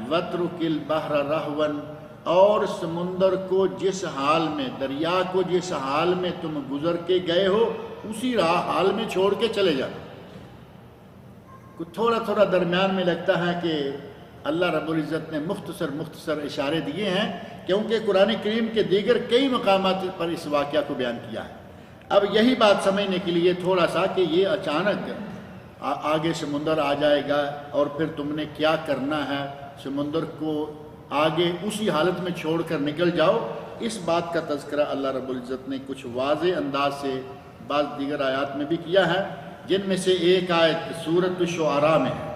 وَاتْرُكِ الْبَحْرَ رَهْوًا، اور سمندر کو جس حال میں، دریا کو جس حال میں تم گزر کے گئے ہو اسی حال میں چھوڑ کے چلے جانا۔ تھوڑا تھوڑا درمیان میں لگتا ہے کہ اللہ رب العزت نے مختصر اشارے دیے ہیں، کیونکہ قرآن کریم کے دیگر کئی مقامات پر اس واقعہ کو بیان کیا ہے۔ اب یہی بات سمجھنے کے لیے تھوڑا سا کہ یہ اچانک آگے سمندر آ جائے گا اور پھر تم نے کیا کرنا ہے، سمندر کو آگے اسی حالت میں چھوڑ کر نکل جاؤ، اس بات کا تذکرہ اللہ رب العزت نے کچھ واضح انداز سے بعض دیگر آیات میں بھی کیا ہے، جن میں سے ایک آیت سورۃ الشعراء میں ہے۔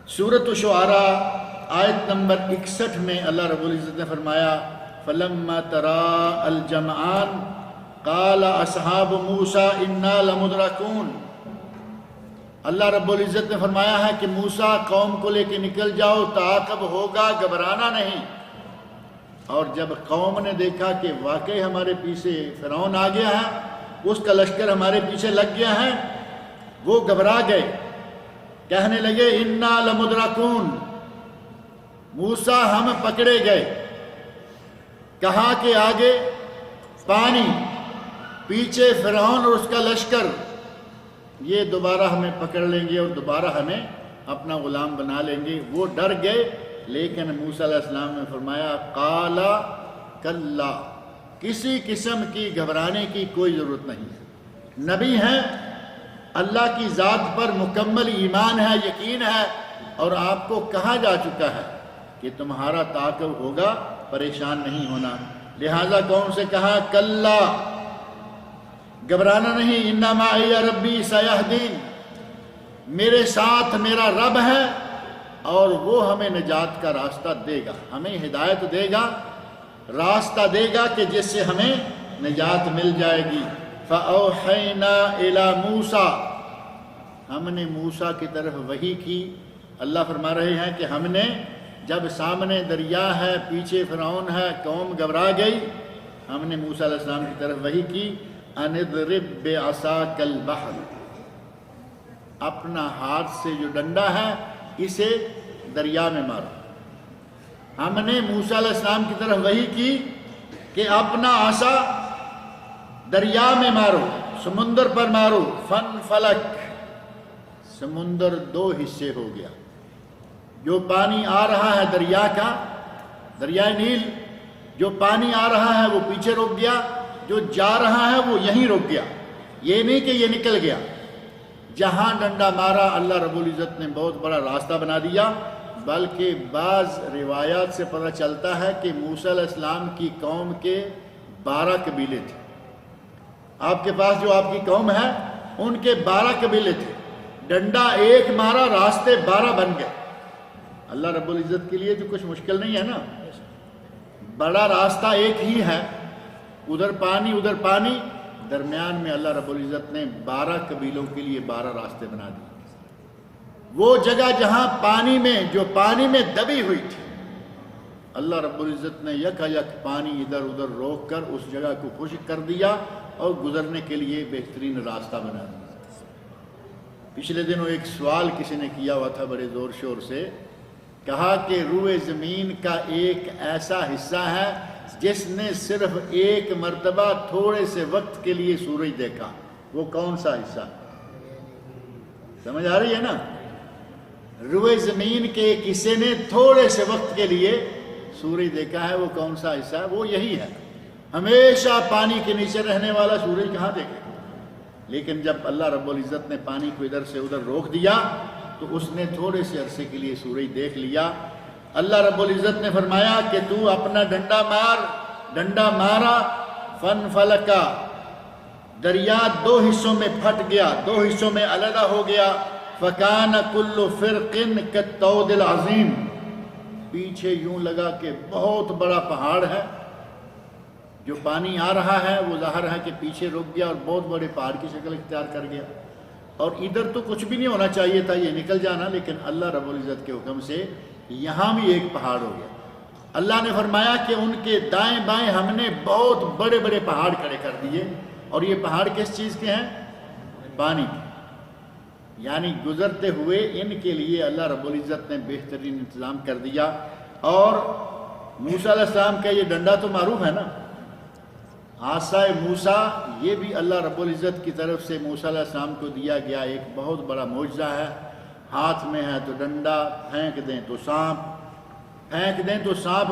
سورۃ الشعراء آیت نمبر 61 میں اللہ رب العزت نے فرمایا فَلَمَّا تَرَاءَ الْجَمْعَانِ قَالَ أَصْحَابُ مُوسَىٰ إِنَّا لَمُدْرَكُونَ۔ اللہ رب العزت نے فرمایا ہے کہ موسیٰ قوم کو لے کے نکل جاؤ، تعاقب ہوگا، گھبرانا نہیں۔ اور جب قوم نے دیکھا کہ واقعی ہمارے پیچھے فرعون آ گیا ہے، اس کا لشکر ہمارے پیچھے لگ گیا ہے، وہ گھبرا گئے، کہنے لگے اِنَّا لَمُدْرَكُونَ، موسیٰ ہم پکڑے گئے۔ کہا کہ آگے پانی، پیچھے فرعون اور اس کا لشکر، یہ دوبارہ ہمیں پکڑ لیں گے اور دوبارہ ہمیں اپنا غلام بنا لیں گے۔ وہ ڈر گئے، لیکن موسیٰ علیہ السلام نے فرمایا قَالَ کَلَّا، کسی قسم کی گھبرانے کی کوئی ضرورت نہیں۔ نبی ہیں، اللہ کی ذات پر مکمل ایمان ہے، یقین ہے، اور آپ کو کہا جا چکا ہے کہ تمہارا تعاقب ہوگا، پریشان نہیں ہونا۔ لہذا قوم سے کہا کَلَّا، گھبرانا نہیں، اِنَّ مَعِیَ رَبِّی سَیَہْدِینِ، میرے ساتھ میرا رب ہے اور وہ ہمیں نجات کا راستہ دے گا، ہمیں ہدایت دے گا، راستہ دے گا کہ جس سے ہمیں نجات مل جائے گی۔ فَأَوْحَيْنَا إِلَى مُوسَىٰ، ہم نے موسیٰ کی طرف وحی کی۔ اللہ فرما رہے ہیں کہ ہم نے جب سامنے دریا ہے، پیچھے فرعون ہے، قوم گھبرا گئی، ہم نے موسیٰ علیہ السلام کی طرف وحی کی أَنِ اضْرِب بِعَصَاكَ الْبَحْرَ، اپنا ہاتھ سے جو ڈنڈا ہے اسے دریا میں مارو۔ ہم نے موسیٰ علیہ السلام کی طرف وحی کی کہ اپنا عصا دریا میں مارو، سمندر پر مارو۔ فَانْفَلَقَ، سمندر دو حصے ہو گیا. جو پانی آ رہا ہے دریا کا، دریائے نیل، جو پانی آ رہا ہے وہ پیچھے رک گیا، جو جا رہا ہے وہ یہیں رک گیا. یہ نہیں کہ یہ نکل گیا. جہاں ڈنڈا مارا اللہ رب العزت نے بہت بڑا راستہ بنا دیا. بلکہ بعض روایات سے پتہ چلتا ہے کہ موسیٰ علیہ السلام کی قوم کے 12 قبیلے تھے. آپ کے پاس جو آپ کی قوم ہے ان کے 12 قبیلے تھے. ڈنڈا ایک مارا، راستے 12 بن گئے. اللہ رب العزت کے لیے تو کچھ مشکل نہیں ہے نا. بڑا راستہ ایک ہی ہے، ادھر پانی، درمیان میں اللہ رب العزت نے 12 قبیلوں کے لیے 12 راستے بنا دیے. وہ جگہ جہاں جو پانی میں دبی ہوئی تھی، اللہ رب العزت نے یک پانی ادھر ادھر روک کر اس جگہ کو خشک کر دیا اور گزرنے کے لیے بہترین راستہ بنا دیا. پچھلے دنوں ایک سوال کسی نے کیا ہوا تھا بڑے زور شور سے، کہا کہ روئے زمین کا ایک ایسا حصہ ہے جس نے صرف ایک مرتبہ تھوڑے سے وقت کے لیے سورج دیکھا. وہ کون سا حصہ؟ سمجھ آ رہی ہے نا؟ روئے زمین کے ایک حصے نے تھوڑے سے وقت کے لیے سورج دیکھا ہے. وہ کون سا حصہ ہے؟ وہ یہی ہے. ہمیشہ پانی کے نیچے رہنے والا سورج کہاں دیکھے؟ لیکن جب اللہ رب العزت نے پانی کو ادھر سے ادھر روک دیا تو اس نے تھوڑے سے عرصے کے لیے سورج دیکھ لیا. اللہ رب العزت نے فرمایا کہ تو اپنا ڈنڈا مارا، فن فلکا، دریا 2 حصوں میں پھٹ گیا، 2 حصوں میں علیحدہ ہو گیا. فکان کل فرق کالطود العظیم. پیچھے یوں لگا کہ بہت بڑا پہاڑ ہے. جو پانی آ رہا ہے وہ ظاہر ہے کہ پیچھے رک گیا اور بہت بڑے پہاڑ کی شکل اختیار کر گیا. اور ادھر تو کچھ بھی نہیں ہونا چاہیے تھا، یہ نکل جانا، لیکن اللہ رب العزت کے حکم سے یہاں بھی ایک پہاڑ ہو گیا. اللہ نے فرمایا کہ ان کے دائیں بائیں ہم نے بہت بڑے بڑے پہاڑ کھڑے کر دیے. اور یہ پہاڑ کس چیز کے ہیں؟ پانی کے. یعنی گزرتے ہوئے ان کے لیے اللہ رب العزت نے بہترین انتظام کر دیا. اور موسیٰ علیہ السلام کا یہ ڈنڈا تو معروف ہے نا، عصائے موسیٰ، یہ بھی اللہ رب العزت کی طرف سے موسیٰ علیہ السلام کو دیا گیا ایک بہت بڑا معجزہ ہے. ہاتھ میں ہے تو ڈنڈا، پھینک دیں تو سانپ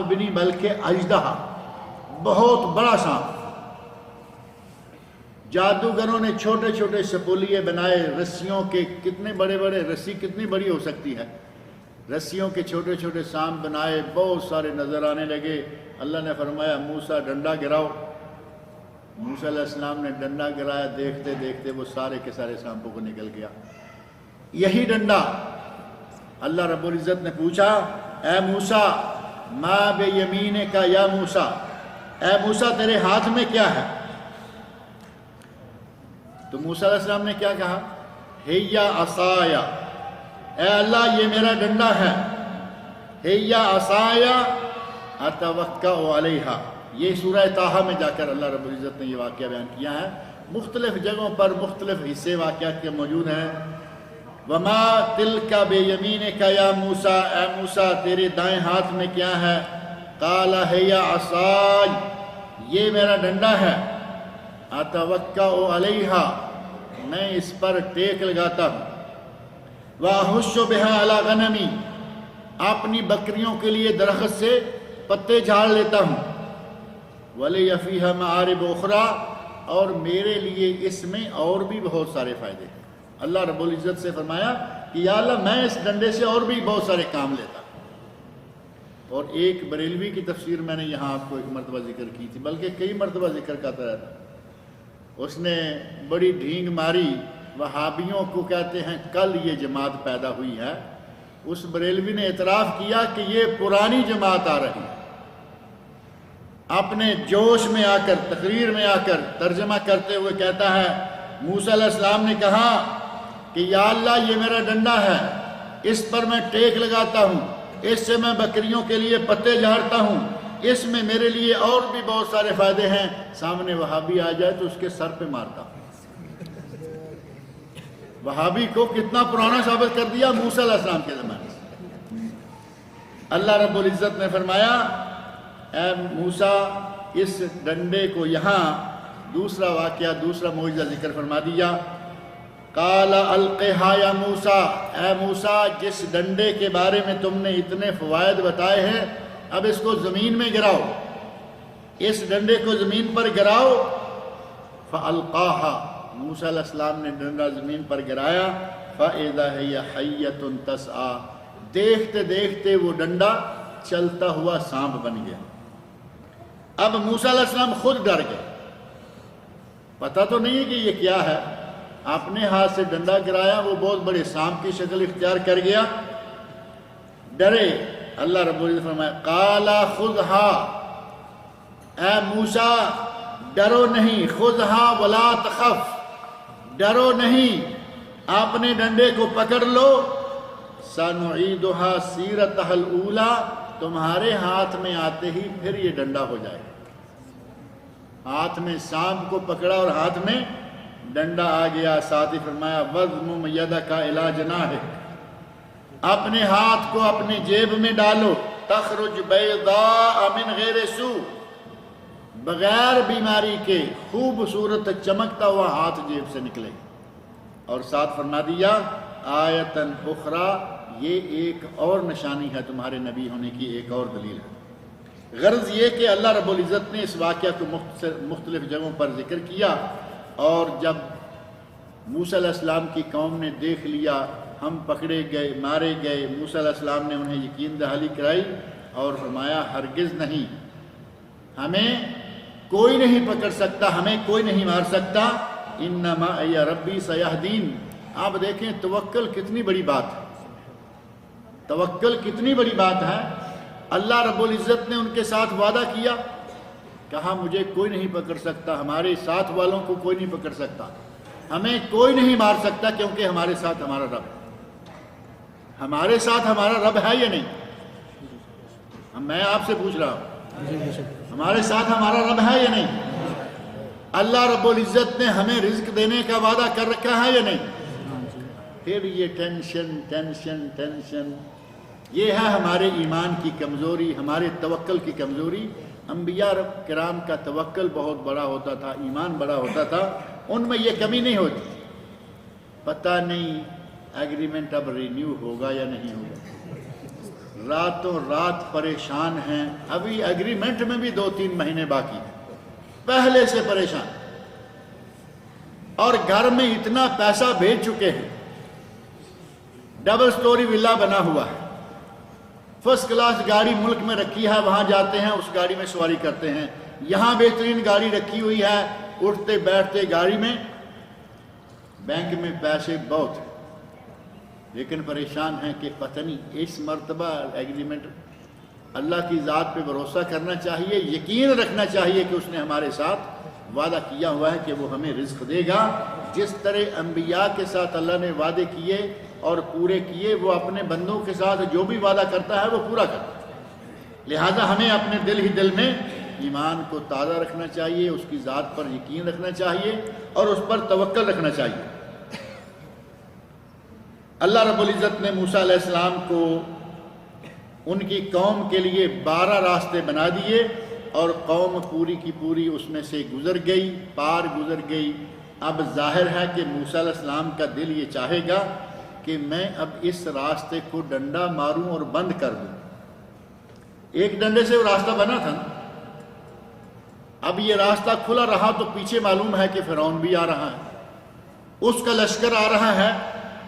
بھی نہیں بلکہ اژدہا، بہت بڑا سانپ. جادوگروں نے چھوٹے چھوٹے سپولیے بنائے رسیوں کے. کتنے بڑے بڑے رسی کتنی بڑی ہو سکتی ہے؟ رسیوں کے چھوٹے چھوٹے سانپ بنائے، بہت سارے نظر آنے لگے. اللہ نے فرمایا موسیٰ ڈنڈا گراؤ. موسیٰ علیہ السلام نے ڈنڈا گرایا، دیکھتے دیکھتے وہ سارے کے سارے سانپوں کو نکل گیا. یہی ڈنڈا اللہ رب العزت نے پوچھا، اے موسیٰ ما بیمینک یا موسیٰ، اے موسیٰ تیرے ہاتھ میں کیا ہے؟ تو موسیٰ علیہ السلام نے کیا کہا؟ ہیا عصایا، اے اللہ یہ میرا ڈنڈا ہے. ہیا عصایا اتوکأ علیہا. یہ سورہ طٰہٰ میں جا کر اللہ رب العزت نے یہ واقعہ بیان کیا ہے. مختلف جگہوں پر مختلف حصے واقعات کے موجود ہیں. وما تلک بیمینک یا موسیٰ، اے موسیٰ تیرے دائیں ہاتھ میں کیا ہے؟ قال ہیا عصائی، یہ میرا ڈنڈا ہے. اتوکأ علیہا، میں اس پر ٹیک لگاتا ہوں. واحش بہا علی غنمی، اپنی بکریوں کے لیے درخت سے پتے جھاڑ لیتا ہوں. ولی فیہا معارب اخری، اور میرے لیے اس میں اور بھی بہت سارے فائدے ہیں. اللہ رب العزت سے فرمایا کہ یا اللہ میں اس ڈنڈے سے اور بھی بہت سارے کام لیتا. اور ایک بریلوی کی تفسیر میں نے یہاں آپ کو ایک مرتبہ ذکر کی تھی، بلکہ کئی مرتبہ ذکر کرتا رہتا. اس نے بڑی ڈھینگ ماری، وہابیوں کو کہتے ہیں کل یہ جماعت پیدا ہوئی ہے. اس بریلوی نے اعتراف کیا کہ یہ پرانی جماعت آ رہی ہے. اپنے جوش میں آ کر، تقریر میں آ کر ترجمہ کرتے ہوئے کہتا ہے موسیٰ علیہ السلام نے کہا کہ یا اللہ یہ میرا ڈنڈا ہے، اس پر میں ٹیک لگاتا ہوں، اس سے میں بکریوں کے لیے پتے جھاڑتا ہوں، اس میں میرے لیے اور بھی بہت سارے فائدے ہیں. سامنے وہابی آ جائے تو اس کے سر پہ مارتا ہوں. وہابی کو کتنا پرانا ثابت کر دیا موسیٰ علیہ السلام کے زمانے سے. اللہ رب العزت نے فرمایا اے موسیٰ اس ڈنڈے کو، یہاں دوسرا واقعہ، دوسرا معجزہ ذکر فرما دیا. قال القھا یا موسیٰ، اے موسیٰ جس ڈنڈے کے بارے میں تم نے اتنے فوائد بتائے ہیں اب اس کو زمین میں گراؤ، اس ڈنڈے کو زمین پر گراؤ۔ فَأَلْقَاهَا، موسیٰ علیہ السلام نے ڈنڈا زمین پر گرایا، فَإِذَا هِيَ حَيَّةٌ تَسْعَىٰ، دیکھتے دیکھتے وہ ڈنڈا چلتا ہوا سانپ بن گیا۔ اب موسیٰ علیہ السلام خود ڈر گئے، پتہ تو نہیں ہے کہ یہ کیا ہے، اپنے ہاتھ سے ڈنڈا گرایا، وہ بہت بڑے سانپ کی شکل اختیار کر گیا، ڈرے۔ اللہ رب العزت فرمایا قَالَ خُذْهَا، اے موسیٰ ڈرو نہیں، خُذْهَا وَلَا تَخَفْ، ڈرو نہیں، اپنے ڈنڈے کو پکڑ لو، سَنُعِيدُهَا سِيرَتَهَا الْأُولَىٰ، تمہارے ہاتھ میں آتے ہی پھر یہ ڈنڈا ہو جائے گا۔ ہاتھ میں سانپ کو پکڑا اور ہاتھ میں ڈنڈا آ گیا، ساتھ ہی فرمایا وَضْمُمْ يَدَكَ إِلَىٰ جَنَاحِكَ، اپنے ہاتھ کو اپنی جیب میں ڈالو، تخرج بیضاء من غیر سوء، بغیر بیماری کے خوبصورت چمکتا ہوا ہاتھ جیب سے نکلے، اور ساتھ فرما دیا آیتن اخرى، یہ ایک اور نشانی ہے تمہارے نبی ہونے کی، ایک اور دلیل ہے۔ غرض یہ کہ اللہ رب العزت نے اس واقعہ کو مختلف جگہوں پر ذکر کیا، اور جب موسیٰ علیہ السلام کی قوم نے دیکھ لیا ہم پکڑے گئے، مارے گئے، موسیٰ علیہ السلام نے انہیں یقین دہانی کرائی اور فرمایا ہرگز نہیں، ہمیں کوئی نہیں پکڑ سکتا، ہمیں کوئی نہیں مار سکتا، انما ای ربی سیہدین۔ آپ دیکھیں توکل کتنی بڑی بات ہے، توکل کتنی بڑی بات ہے۔ اللہ رب العزت نے ان کے ساتھ وعدہ کیا، کہا مجھے کوئی نہیں پکڑ سکتا، ہمارے ساتھ والوں کو کوئی نہیں پکڑ سکتا، ہمیں کوئی نہیں مار سکتا، کیونکہ ہمارے ساتھ ہمارا رب ہے۔ ہمارے ساتھ ہمارا رب ہے یا نہیں؟ میں آپ سے پوچھ رہا ہوں، ہمارے ساتھ ہمارا رب ہے یا نہیں؟ اللہ رب العزت نے ہمیں رزق دینے کا وعدہ کر رکھا ہے یا نہیں؟ پھر یہ ٹینشن ٹینشن ٹینشن، یہ ہے ہمارے ایمان کی کمزوری، ہمارے توکل کی کمزوری۔ انبیاء کرام کا توکل بہت بڑا ہوتا تھا، ایمان بڑا ہوتا تھا، ان میں یہ کمی نہیں ہوتی۔ پتہ نہیں ایگریمنٹ اب رینیو ہوگا یا نہیں ہوگا، راتوں رات پریشان ہیں، ابھی ایگریمنٹ میں بھی 2-3 مہینے باقی ہیں، پہلے سے پریشان، اور گھر میں اتنا پیسہ بھیج چکے ہیں، ڈبل سٹوری ولا بنا ہوا ہے، فرسٹ کلاس گاڑی ملک میں رکھی ہے، وہاں جاتے ہیں اس گاڑی میں سواری کرتے ہیں، یہاں بہترین گاڑی رکھی ہوئی ہے، اٹھتے بیٹھتے گاڑی میں، بینک میں پیسے بہت ہیں، لیکن پریشان ہیں کہ پتہ نہیں اس مرتبہ ایگریمنٹ۔ اللہ کی ذات پہ بھروسہ کرنا چاہیے، یقین رکھنا چاہیے کہ اس نے ہمارے ساتھ وعدہ کیا ہوا ہے کہ وہ ہمیں رزق دے گا، جس طرح انبیاء کے ساتھ اللہ نے وعدے کیے اور پورے کیے، وہ اپنے بندوں کے ساتھ جو بھی وعدہ کرتا ہے وہ پورا کرتا ہے۔ لہٰذا ہمیں اپنے دل میں ایمان کو تازہ رکھنا چاہیے، اس کی ذات پر یقین رکھنا چاہیے اور اس پر توکل رکھنا چاہیے۔ اللہ رب العزت نے موسیٰ علیہ السلام کو ان کی قوم کے لیے 12 راستے بنا دیے، اور قوم پوری کی پوری اس میں سے گزر گئی، پار گزر گئی۔ اب ظاہر ہے کہ موسیٰ علیہ السلام کا دل یہ چاہے گا کہ میں اب اس راستے کو ڈنڈا ماروں اور بند کر دوں۔ ایک ڈنڈے سے وہ راستہ بنا تھا نا، اب یہ راستہ کھلا رہا تو پیچھے معلوم ہے کہ فرعون بھی آ رہا ہے، اس کا لشکر آ رہا ہے،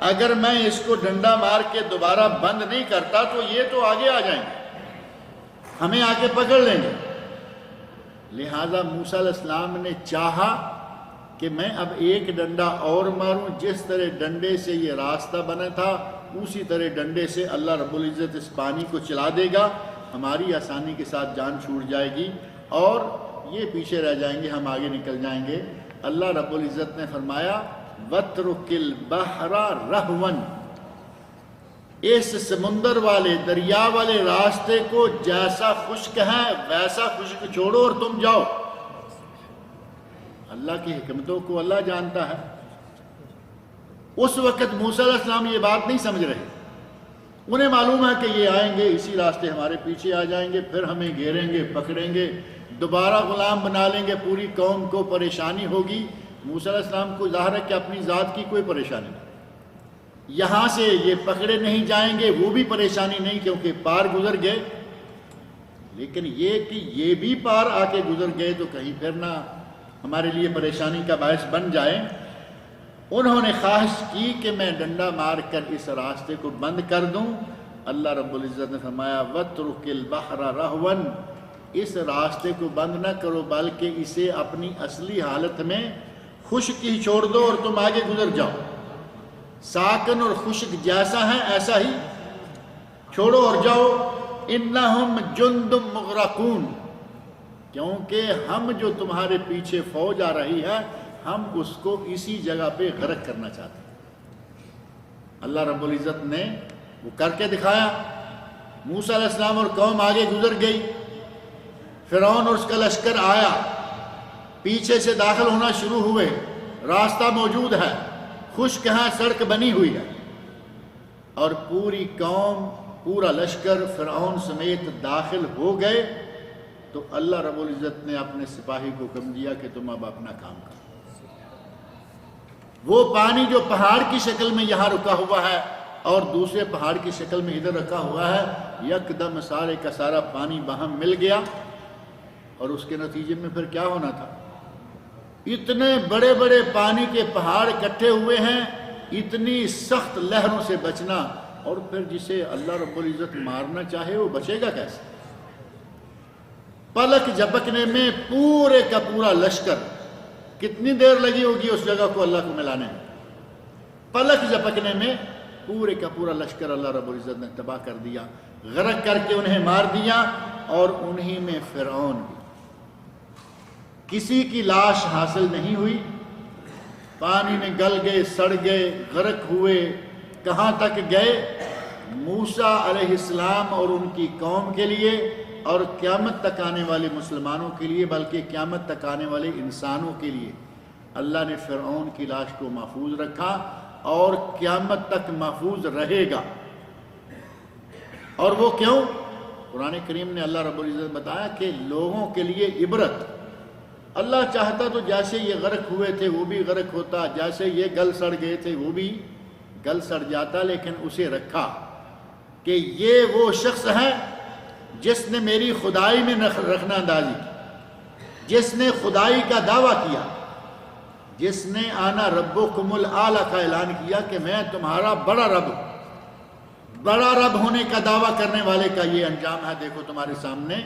اگر میں اس کو ڈنڈا مار کے دوبارہ بند نہیں کرتا تو یہ تو آگے آ جائیں گے، ہمیں آ کے پکڑ لیں گے۔ لہٰذا موسیٰ علیہ السلام نے چاہا کہ میں اب ایک ڈنڈا اور ماروں، جس طرح ڈنڈے سے یہ راستہ بنا تھا اسی طرح ڈنڈے سے اللہ رب العزت اس پانی کو چلا دے گا، ہماری آسانی کے ساتھ جان چھوٹ جائے گی اور یہ پیچھے رہ جائیں گے، ہم آگے نکل جائیں گے۔ اللہ رب العزت نے فرمایا وَاتْرُكِ الْبَحْرَ رَهْوًا، اس سمندر والے دریا والے راستے کو جیسا خشک ہے ویسا خشک چھوڑو اور تم جاؤ۔ اللہ کی حکمتوں کو اللہ جانتا ہے۔ اس وقت موسیٰ علیہ السلام یہ بات نہیں سمجھ رہے، انہیں معلوم ہے کہ یہ آئیں گے اسی راستے ہمارے پیچھے آ جائیں گے، پھر ہمیں گھیریں گے، پکڑیں گے، دوبارہ غلام بنا لیں گے، پوری قوم کو پریشانی ہوگی، موسیٰ علیہ السلام کو ظاہر ہے کہ اپنی ذات کی کوئی پریشانی نہیں، یہاں سے یہ پکڑے نہیں جائیں گے وہ بھی پریشانی نہیں کیونکہ پار گزر گئے، لیکن یہ کہ یہ بھی پار آ کے گزر گئے تو کہیں پھر نہ ہمارے لیے پریشانی کا باعث بن جائے۔ انہوں نے خواہش کی کہ میں ڈنڈا مار کر اس راستے کو بند کر دوں، اللہ رب العزت نے فرمایا وَاتْرُكِ الْبَحْرَ رَهْوًا، اس راستے کو بند نہ کرو بلکہ اسے اپنی اصلی حالت میں خشک ہی چھوڑ دو اور تم آگے گزر جاؤ، ساکن اور خشک جیسا ہے ایسا ہی چھوڑو اور جاؤ۔ اِنَّهُمْ جُنْدٌ مُغْرَقُونَ، کیونکہ ہم جو تمہارے پیچھے فوج آ رہی ہے ہم اس کو اسی جگہ پہ غرق کرنا چاہتے ہیں۔ اللہ رب العزت نے وہ کر کے دکھایا، موسیٰ علیہ السلام اور قوم آگے گزر گئی، فرعون اور اس کا لشکر آیا، پیچھے سے داخل ہونا شروع ہوئے، راستہ موجود ہے، خشک ہے، سڑک بنی ہوئی ہے، اور پوری قوم پورا لشکر فرعون سمیت داخل ہو گئے۔ تو اللہ رب العزت نے اپنے سپاہی کو حکم دیا کہ تم اب اپنا کام کرو۔ وہ پانی جو پہاڑ کی شکل میں یہاں رکا ہوا ہے اور دوسرے پہاڑ کی شکل میں ادھر رکھا ہوا ہے، یکدم سارے کا سارا پانی باہم مل گیا، اور اس کے نتیجے میں پھر کیا ہونا تھا؟ اتنے بڑے بڑے پانی کے پہاڑ اکٹھے ہوئے ہیں، اتنی سخت لہروں سے بچنا، اور پھر جسے اللہ رب العزت مارنا چاہے وہ بچے گا کیسے؟ پلک جھپکنے میں پورے کا پورا لشکر، کتنی دیر لگی ہوگی اس جگہ کو اللہ کو ملانے میں، پلک جھپکنے میں پورے کا پورا لشکر اللہ رب العزت نے تباہ کر دیا، غرق کر کے انہیں مار دیا، اور انہی میں فرعون بھی۔ کسی کی لاش حاصل نہیں ہوئی، پانی میں گل گئے، سڑ گئے، غرق ہوئے، کہاں تک گئے؟ موسیٰ علیہ السلام اور ان کی قوم کے لیے اور قیامت تک آنے والے مسلمانوں کے لیے، بلکہ قیامت تک آنے والے انسانوں کے لیے اللہ نے فرعون کی لاش کو محفوظ رکھا اور قیامت تک محفوظ رہے گا۔ اور وہ کیوں؟ قرآن کریم نے اللہ رب العزت بتایا کہ لوگوں کے لیے عبرت۔ اللہ چاہتا تو جیسے یہ غرق ہوئے تھے وہ بھی غرق ہوتا، جیسے یہ گل سڑ گئے تھے وہ بھی گل سڑ جاتا، لیکن اسے رکھا کہ یہ وہ شخص ہے جس نے میری خدائی میں رکھنا اندازی کی، جس نے خدائی کا دعویٰ کیا، جس نے آنا ربکم الاعلی کا اعلان کیا کہ میں تمہارا بڑا رب ہوں۔ بڑا رب ہونے کا دعویٰ کرنے والے کا یہ انجام ہے۔ دیکھو تمہارے سامنے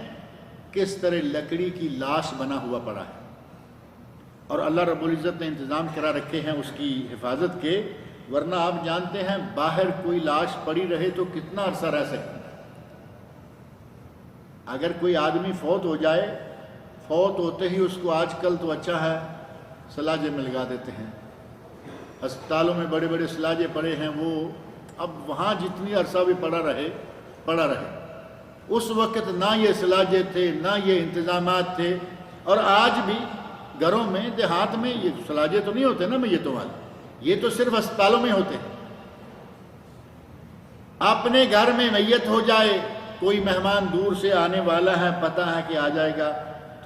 کس طرح لکڑی کی لاش بنا ہوا پڑا ہے، اور اللہ رب العزت نے انتظام کرا رکھے ہیں اس کی حفاظت کے، ورنہ آپ جانتے ہیں باہر کوئی لاش پڑی رہے تو کتنا عرصہ رہ سکتی ہے۔ اگر کوئی آدمی فوت ہو جائے، فوت ہوتے ہی اس کو آج کل تو اچھا ہے سلاجے میں لگا دیتے ہیں، ہسپتالوں میں بڑے بڑے سلاجے پڑے ہیں، وہ اب وہاں جتنی عرصہ بھی پڑا رہے۔ اس وقت نہ یہ سلاجے تھے، نہ یہ انتظامات تھے، اور آج بھی گھروں میں دیہات میں یہ سلاجے تو نہیں ہوتے نا میتوں والے، یہ تو صرف ہسپتالوں میں ہوتے ہیں۔ اپنے گھر میں میت ہو جائے، کوئی مہمان دور سے آنے والا ہے، پتہ ہے کہ آ جائے گا،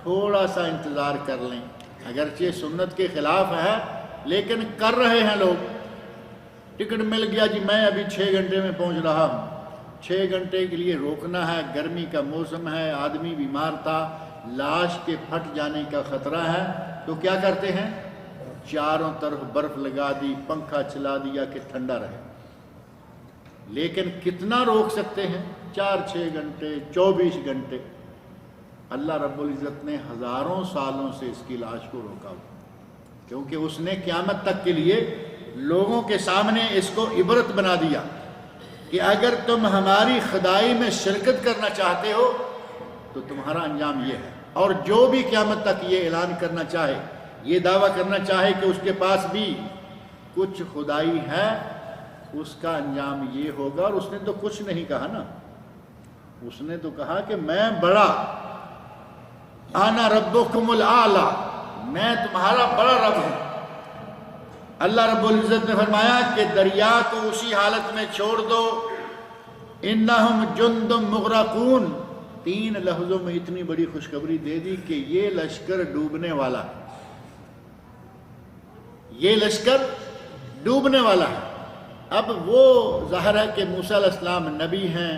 تھوڑا سا انتظار کر لیں، اگرچہ سنت کے خلاف ہے لیکن کر رہے ہیں لوگ۔ ٹکٹ مل گیا جی میں ابھی 6 گھنٹے میں پہنچ رہا ہوں، 6 گھنٹے کے لیے روکنا ہے، گرمی کا موسم ہے، آدمی بیمار تھا، لاش کے پھٹ جانے کا خطرہ ہے، تو کیا کرتے ہیں؟ چاروں طرف برف لگا دی، پنکھا چلا دیا کہ ٹھنڈا رہے۔ لیکن کتنا روک سکتے ہیں؟ 4-6 گھنٹے، 24 گھنٹے۔ اللہ رب العزت نے ہزاروں سالوں سے اس کی لاش کو روکا، کیونکہ اس نے قیامت تک کے لیے لوگوں کے سامنے اس کو عبرت بنا دیا کہ اگر تم ہماری خدائی میں شرکت کرنا چاہتے ہو تو تمہارا انجام یہ ہے، اور جو بھی قیامت تک یہ اعلان کرنا چاہے، یہ دعویٰ کرنا چاہے کہ اس کے پاس بھی کچھ خدائی ہے، اس کا انجام یہ ہوگا۔ اور اس نے تو کچھ نہیں کہا نا، اس نے تو کہا کہ میں بڑا، آنا ربکم الاعلی، میں تمہارا بڑا رب ہوں۔ اللہ رب العزت نے فرمایا کہ دریا کو اسی حالت میں چھوڑ دو، انہم جند مغرقون، 3 لفظوں میں اتنی بڑی خوشخبری دے دی کہ یہ لشکر ڈوبنے والا ہے۔ یہ لشکر ڈوبنے والا ہے۔ اب وہ ظاہر ہے کہ موسیٰ علیہ السلام نبی ہیں،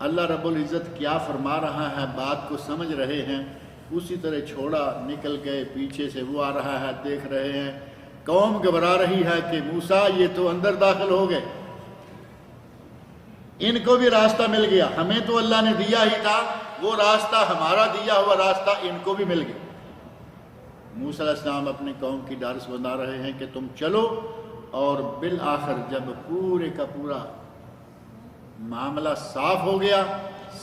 اللہ رب العزت کیا فرما رہا ہے بات کو سمجھ رہے ہیں، اسی طرح چھوڑا، نکل گئے، پیچھے سے وہ آ رہا ہے، دیکھ رہے ہیں، قوم گھبرا رہی ہے کہ موسیٰ یہ تو اندر داخل ہو گئے، ان کو بھی راستہ مل گیا، ہمیں تو اللہ نے دیا ہی تھا، وہ راستہ ہمارا دیا ہوا راستہ ان کو بھی مل گیا۔ موسیٰ علیہ السلام اپنی قوم کی ڈارس بنا رہے ہیں کہ تم چلو، اور بالآخر جب پورے کا پورا معاملہ صاف ہو گیا،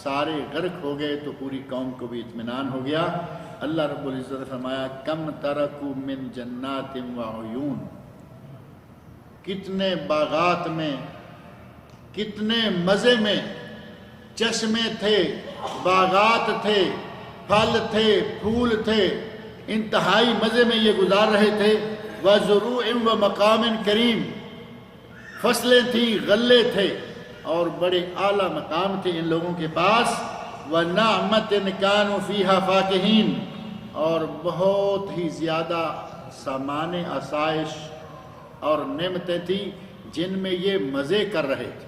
سارے غرق ہو گئے، تو پوری قوم کو بھی اطمینان ہو گیا۔ اللہ رب العزت نے فرمایا کم ترکوا من جنات و عیون، کتنے باغات میں، کتنے مزے میں چشمے تھے، باغات تھے، پھل تھے، پھول تھے، انتہائی مزے میں یہ گزار رہے تھے۔ وَزُرُوعٍ وَمَقَامٍ کریم، فصلیں تھیں، غلے تھے، اور بڑے اعلیٰ مقام تھے ان لوگوں کے پاس۔ وَنَعْمَةٍ كَانُوا فِيهَا فَاكِهِينَ، اور بہت ہی زیادہ سامان آسائش اور نعمتیں تھیں جن میں یہ مزے کر رہے تھے،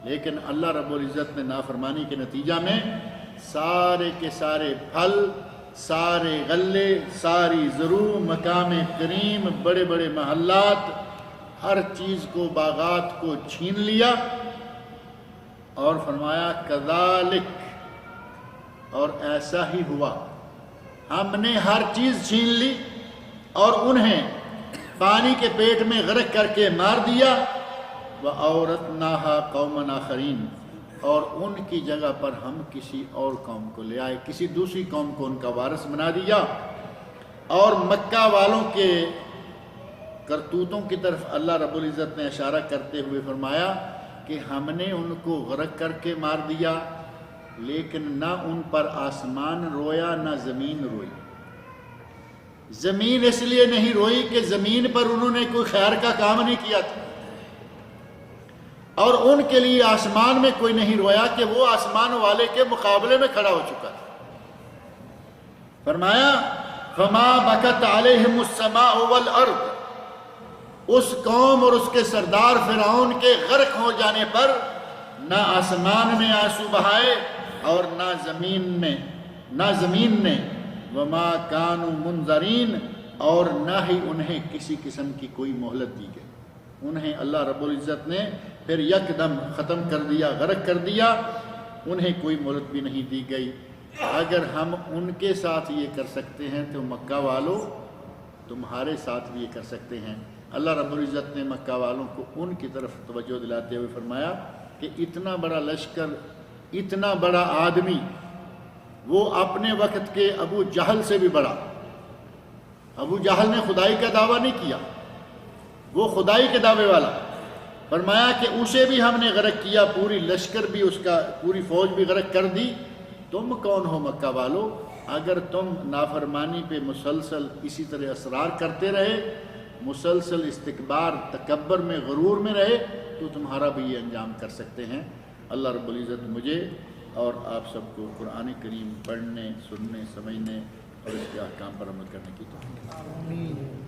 لیکن اللہ رب العزت نے نافرمانی کے نتیجہ میں سارے کے سارے پھل، سارے غلے، ساری زرو، مقام کریم، بڑے بڑے محلات، ہر چیز کو، باغات کو چھین لیا، اور فرمایا کذالک، اور ایسا ہی ہوا، ہم نے ہر چیز چھین لی اور انہیں پانی کے پیٹ میں غرق کر کے مار دیا۔ وَأَوْرَثْنَاهَا قَوْمًا آخَرِينَ، اور ان کی جگہ پر ہم کسی اور قوم کو لے آئے، کسی دوسری قوم کو ان کا وارث بنا دیا۔ اور مکہ والوں کے کرتوتوں کی طرف اللہ رب العزت نے اشارہ کرتے ہوئے فرمایا کہ ہم نے ان کو غرق کر کے مار دیا، لیکن نہ ان پر آسمان رویا نہ زمین روئی۔ زمین اس لیے نہیں روئی کہ زمین پر انہوں نے کوئی خیر کا کام نہیں کیا تھا، اور ان کے لیے آسمان میں کوئی نہیں رویا کہ وہ آسمان والے کے مقابلے میں کھڑا ہو چکا تھا۔ فرمایا فما بکت علیہم السماء والارض، اس قوم اور اس کے سردار فرعون کے غرق ہو جانے پر نہ آسمان میں آنسو بہائے اور نہ زمین نے وما کانوا منظرین، اور نہ ہی انہیں کسی قسم کی کوئی مہلت دی گئی۔ انہیں اللہ رب العزت نے پھر یکدم ختم کر دیا، غرق کر دیا، انہیں کوئی مہلت بھی نہیں دی گئی۔ اگر ہم ان کے ساتھ یہ کر سکتے ہیں تو مکہ والوں تمہارے ساتھ بھی یہ کر سکتے ہیں۔ اللہ رب العزت نے مکہ والوں کو ان کی طرف توجہ دلاتے ہوئے فرمایا کہ اتنا بڑا لشکر، اتنا بڑا آدمی، وہ اپنے وقت کے ابو جہل سے بھی بڑا۔ ابو جہل نے خدائی کا دعویٰ نہیں کیا، وہ خدائی کے دعوے والا۔ فرمایا کہ اسے بھی ہم نے غرق کیا، پوری لشکر بھی اس کا، پوری فوج بھی غرق کر دی۔ تم کون ہو مکہ والو؟ اگر تم نافرمانی پہ مسلسل اسی طرح اصرار کرتے رہے، مسلسل استکبار، تکبر میں، غرور میں رہے، تو تمہارا بھی یہ انجام کر سکتے ہیں۔ اللہ رب العزت مجھے اور آپ سب کو قرآن کریم پڑھنے، سننے، سمجھنے اور اس کے احکام پر عمل کرنے کی توفیق۔ آمین۔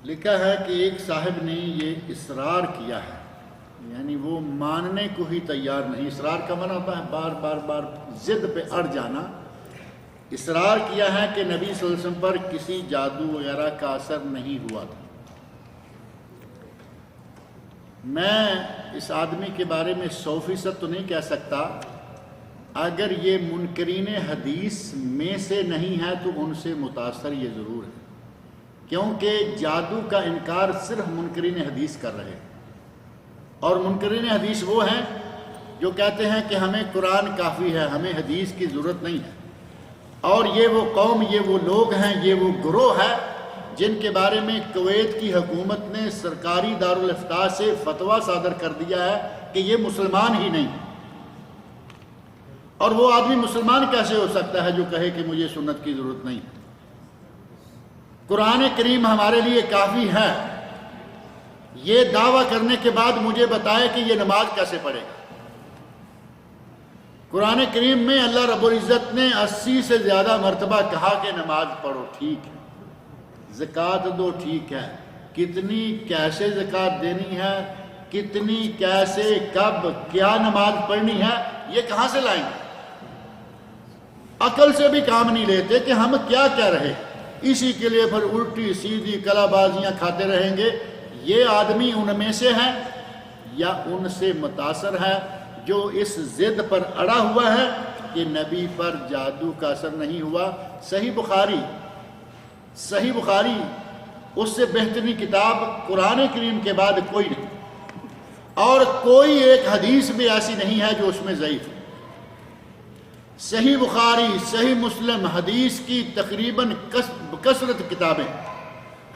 لکھا ہے کہ ایک صاحب نے یہ اصرار کیا ہے، یعنی وہ ماننے کو ہی تیار نہیں۔ اصرار کا معنی ہوتا ہے بار بار ضد پہ اڑ جانا۔ اصرار کیا ہے کہ نبی صلی اللہ علیہ وسلم پر کسی جادو وغیرہ کا اثر نہیں ہوا تھا۔ میں اس آدمی کے بارے میں 100% تو نہیں کہہ سکتا، اگر یہ منکرین حدیث میں سے نہیں ہے تو ان سے متاثر یہ ضرور ہے، کیونکہ جادو کا انکار صرف منکرین حدیث کر رہے ہیں، اور منکرین حدیث وہ ہیں جو کہتے ہیں کہ ہمیں قرآن کافی ہے، ہمیں حدیث کی ضرورت نہیں ہے۔ اور یہ وہ قوم، یہ وہ لوگ ہیں، یہ وہ گروہ ہے جن کے بارے میں کویت کی حکومت نے سرکاری دارالافتاء سے فتویٰ صادر کر دیا ہے کہ یہ مسلمان ہی نہیں، اور وہ آدمی مسلمان کیسے ہو سکتا ہے جو کہے کہ مجھے سنت کی ضرورت نہیں ہے؟ قرآن کریم ہمارے لیے کافی ہے۔ یہ دعویٰ کرنے کے بعد مجھے بتائے کہ یہ نماز کیسے پڑھے گا۔ قرآن کریم میں اللہ رب العزت نے 80 سے زیادہ مرتبہ کہا کہ نماز پڑھو، ٹھیک ہے، زکوٰۃ دو، ٹھیک ہے، کتنی کیسے زکوٰۃ دینی ہے، کتنی کیسے کب کیا نماز پڑھنی ہے، یہ کہاں سے لائیں گے؟ عقل سے بھی کام نہیں لیتے کہ ہم کیا کہہ رہے، اسی کے لیے پھر الٹی سیدھی کلا بازیاں کھاتے رہیں گے۔ یہ آدمی ان میں سے ہے یا ان سے متاثر ہے جو اس ضد پر اڑا ہوا ہے کہ نبی پر جادو کا اثر نہیں ہوا؟ صحیح بخاری اس سے بہترین کتاب قرآن کریم کے بعد کوئی نہیں، اور کوئی ایک حدیث بھی ایسی نہیں ہے جو اس میں ضعیف ہے۔ صحیح بخاری، صحیح مسلم، حدیث کی تقریباً کثرت کتابیں،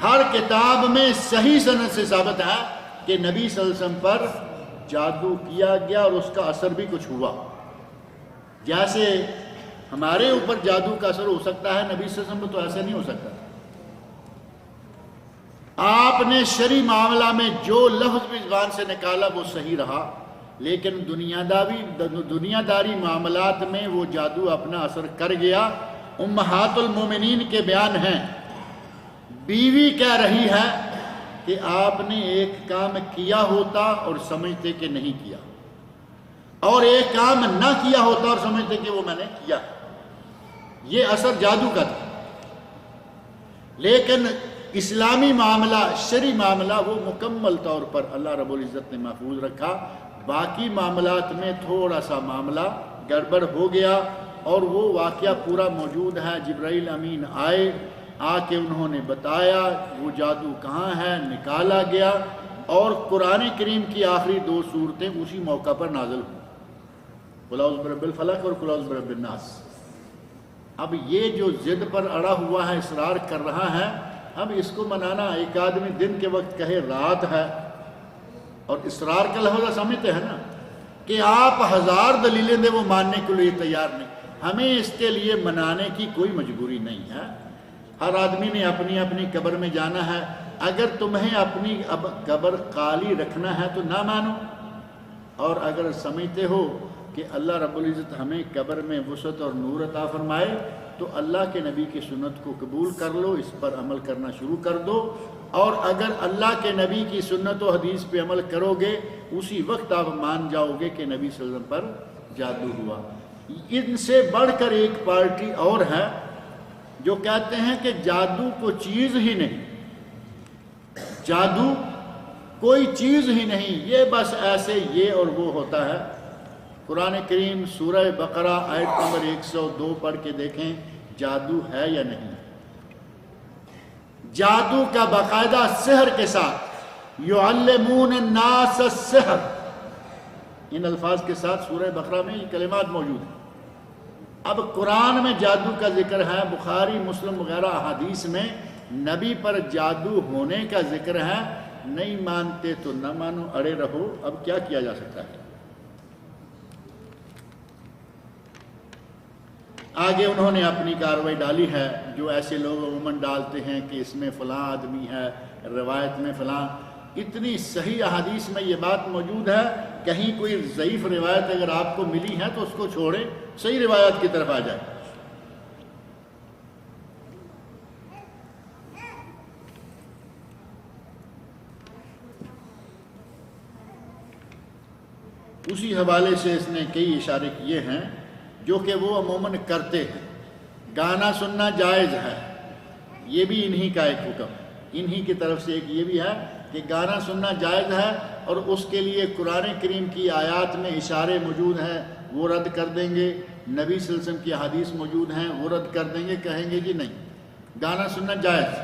ہر کتاب میں صحیح سند سے ثابت ہے کہ نبی صلی اللہ علیہ وسلم پر جادو کیا گیا اور اس کا اثر بھی کچھ ہوا۔ جیسے ہمارے اوپر جادو کا اثر ہو سکتا ہے، نبی صلی اللہ علیہ وسلم پر تو ایسا نہیں ہو سکتا۔ آپ نے شرعی معاملہ میں جو لفظ بھی زبان سے نکالا وہ صحیح رہا، لیکن دنیا داری معاملات میں وہ جادو اپنا اثر کر گیا۔ امہات المومنین کے بیان ہیں، بیوی کہہ رہی ہے کہ آپ نے ایک کام کیا ہوتا اور سمجھتے کہ نہیں کیا، اور ایک کام نہ کیا ہوتا اور سمجھتے کہ وہ میں نے کیا۔ یہ اثر جادو کا تھا۔ لیکن اسلامی معاملہ، شرعی معاملہ وہ مکمل طور پر اللہ رب العزت نے محفوظ رکھا۔ باقی معاملات میں تھوڑا سا معاملہ گڑبڑ ہو گیا، اور وہ واقعہ پورا موجود ہے۔ جبرائیل امین آئے، آ کے انہوں نے بتایا وہ جادو کہاں ہے، نکالا گیا، اور قرآن کریم کی آخری 2 سورتیں اسی موقع پر نازل ہوئیں، قل اعوذ برب الفلق اور قل اعوذ برب الناس۔ اب یہ جو ضد پر اڑا ہوا ہے، اصرار کر رہا ہے، اب اس کو منانا، ایک آدمی دن کے وقت کہے رات ہے، اور اصرار کا لفظ سمجھتے ہیں نا کہ آپ 1000 دلیلیں دیں وہ ماننے کے لیے تیار نہیں۔ ہمیں اس کے لیے منانے کی کوئی مجبوری نہیں ہے۔ ہر آدمی نے اپنی اپنی قبر میں جانا ہے۔ اگر تمہیں اپنی قبر خالی رکھنا ہے تو نہ مانو، اور اگر سمجھتے ہو کہ اللہ رب العزت ہمیں قبر میں وسعت اور نور عطا فرمائے تو اللہ کے نبی کی سنت کو قبول کر لو، اس پر عمل کرنا شروع کر دو، اور اگر اللہ کے نبی کی سنت و حدیث پہ عمل کرو گے اسی وقت آپ مان جاؤ گے کہ نبی صلی اللہ علیہ وسلم پر جادو ہوا۔ ان سے بڑھ کر ایک پارٹی اور ہے جو کہتے ہیں کہ جادو کو چیز ہی نہیں، جادو کوئی چیز ہی نہیں، یہ بس ایسے یہ اور وہ ہوتا ہے۔ قرآن کریم سورہ بقرہ آیت نمبر 102 پڑھ کے دیکھیں، جادو ہے یا نہیں۔ جادو کا باقاعدہ سحر کے ساتھ، یعلمون الناس السحر، ان الفاظ کے ساتھ سورہ بقرہ میں یہ کلمات موجود ہیں۔ اب قرآن میں جادو کا ذکر ہے، بخاری مسلم وغیرہ احادیث میں نبی پر جادو ہونے کا ذکر ہے۔ نہیں مانتے تو نہ مانو، اڑے رہو، اب کیا کیا جا سکتا ہے۔ آگے انہوں نے اپنی کارروائی ڈالی ہے جو ایسے لوگ عموماً ڈالتے ہیں کہ اس میں فلاں آدمی ہے، روایت میں فلاں۔ اتنی صحیح احادیث میں یہ بات موجود ہے، کہیں کوئی ضعیف روایت اگر آپ کو ملی ہے تو اس کو چھوڑیں، صحیح روایت کی طرف آ جائے۔ اسی حوالے سے اس نے کئی اشارے کیے ہیں جو کہ وہ عموماً کرتے ہیں۔ گانا سننا جائز ہے، یہ بھی انہی کا ایک حکم، انہی کی طرف سے ایک یہ بھی ہے کہ گانا سننا جائز ہے، اور اس کے لیے قرآن کریم کی آیات میں اشارے موجود ہیں، وہ رد کر دیں گے۔ نبی صلی اللہ علیہ وسلم کی حدیث موجود ہیں، وہ رد کر دیں گے، کہیں گے جی نہیں، گانا سننا جائز۔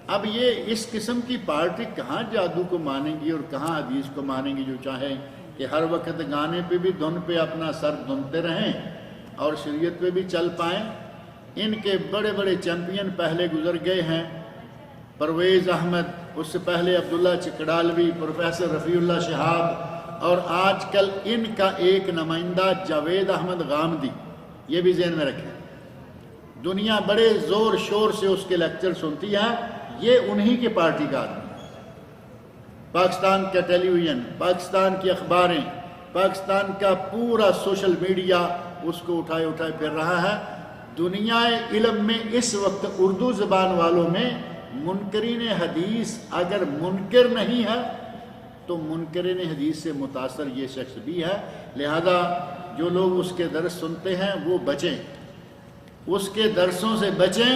اب یہ اس قسم کی پارٹی کہاں جادو کو مانیں گی اور کہاں حدیث کو مانیں گی، جو چاہیں کہ ہر وقت گانے پہ بھی دھن پہ اپنا سر دھنتے رہیں اور شریعت پہ بھی چل پائیں۔ ان کے بڑے بڑے چیمپئن پہلے گزر گئے ہیں، پرویز احمد، اس سے پہلے عبداللہ چکڑالوی، پروفیسر رفیع اللہ شہاب، اور آج کل ان کا ایک نمائندہ جاوید احمد غامدی، یہ بھی ذہن میں رکھیں، دنیا بڑے زور شور سے اس کے لیکچر سنتی ہے، یہ انہی کی پارٹی کا آدمی۔ پاکستان کا ٹیلی ویژن، پاکستان کی اخباریں، پاکستان کا پورا سوشل میڈیا اس کو اٹھائے پھر رہا ہے۔ دنیا علم میں اس وقت اردو زبان والوں میں منکرین حدیث اگر منکر نہیں ہے تو منکرین حدیث سے متاثر یہ شخص بھی ہے۔ لہذا جو لوگ اس کے درس سنتے ہیں وہ بچیں، اس کے درسوں سے بچیں،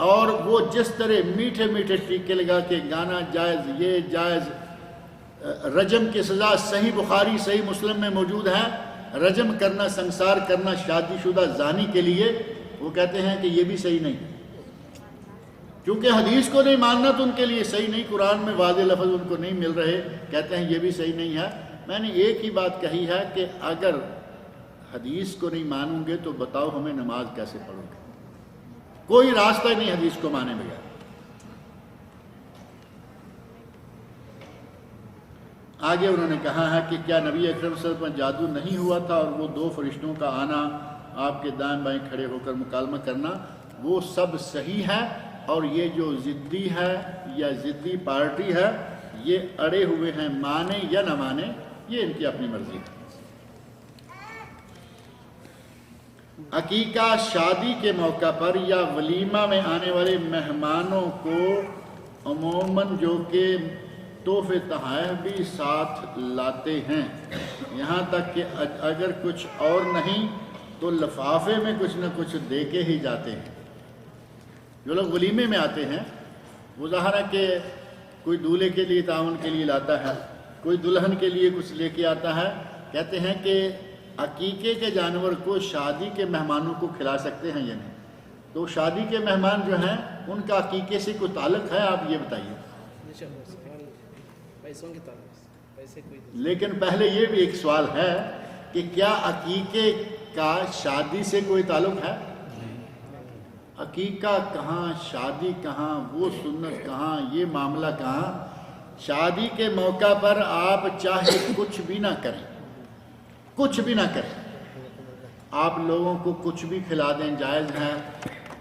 اور وہ جس طرح میٹھے میٹھے ٹیکے لگا کے گانا جائز، یہ جائز، رجم کی سزا صحیح بخاری صحیح مسلم میں موجود ہے، رجم کرنا، سنسار کرنا شادی شدہ زانی کے لیے، وہ کہتے ہیں کہ یہ بھی صحیح نہیں، کیونکہ حدیث کو نہیں ماننا تو ان کے لیے صحیح نہیں، قرآن میں واضح لفظ ان کو نہیں مل رہے، کہتے ہیں یہ بھی صحیح نہیں ہے۔ میں نے ایک ہی بات کہی ہے کہ اگر حدیث کو نہیں مانوں گے تو بتاؤ ہمیں نماز کیسے پڑھو گے؟ کوئی راستہ نہیں حدیث کو مانے بغیر۔ آگے انہوں نے کہا ہے کہ کیا نبی اکرم صلی اللہ علیہ وسلم پر جادو نہیں ہوا تھا اور وہ دو فرشتوں کا آنا، آپ کے دائیں بائیں کھڑے ہو کر مکالمہ کرنا، وہ سب صحیح ہے، اور یہ جو ضدی ہے یا ضدی پارٹی ہے یہ اڑے ہوئے ہیں، مانے یا نہ مانے یہ ان کی اپنی مرضی ہے۔ عقیقہ شادی کے موقع پر یا ولیمہ میں آنے والے مہمانوں کو عموماً جو کہ تحفے تحائف بھی ساتھ لاتے ہیں، یہاں تک کہ اگر کچھ اور نہیں تو لفافے میں کچھ نہ کچھ دے کے ہی جاتے ہیں۔ جو لوگ ولیمے میں آتے ہیں وہ ظاہر ہے کہ کوئی دولہے کے لیے تعاون کے لیے لاتا ہے، کوئی دلہن کے لیے کچھ لے کے آتا ہے۔ کہتے ہیں کہ عقیقے کے جانور کو شادی کے مہمانوں کو کھلا سکتے ہیں یا نہیں؟ تو شادی کے مہمان جو ہیں ان کا عقیقے سے کوئی تعلق ہے؟ آپ یہ بتائیے۔ لیکن پہلے یہ بھی ایک سوال ہے کہ کیا عقیقے کا شادی سے کوئی تعلق ہے؟ عقیقہ کہاں، شادی کہاں، وہ سنت کہاں، یہ معاملہ کہاں؟ شادی کے موقع پر آپ چاہے کچھ بھی نہ کریں، کچھ بھی نہ کریں، آپ لوگوں کو کچھ بھی کھلا دیں، جائز ہے۔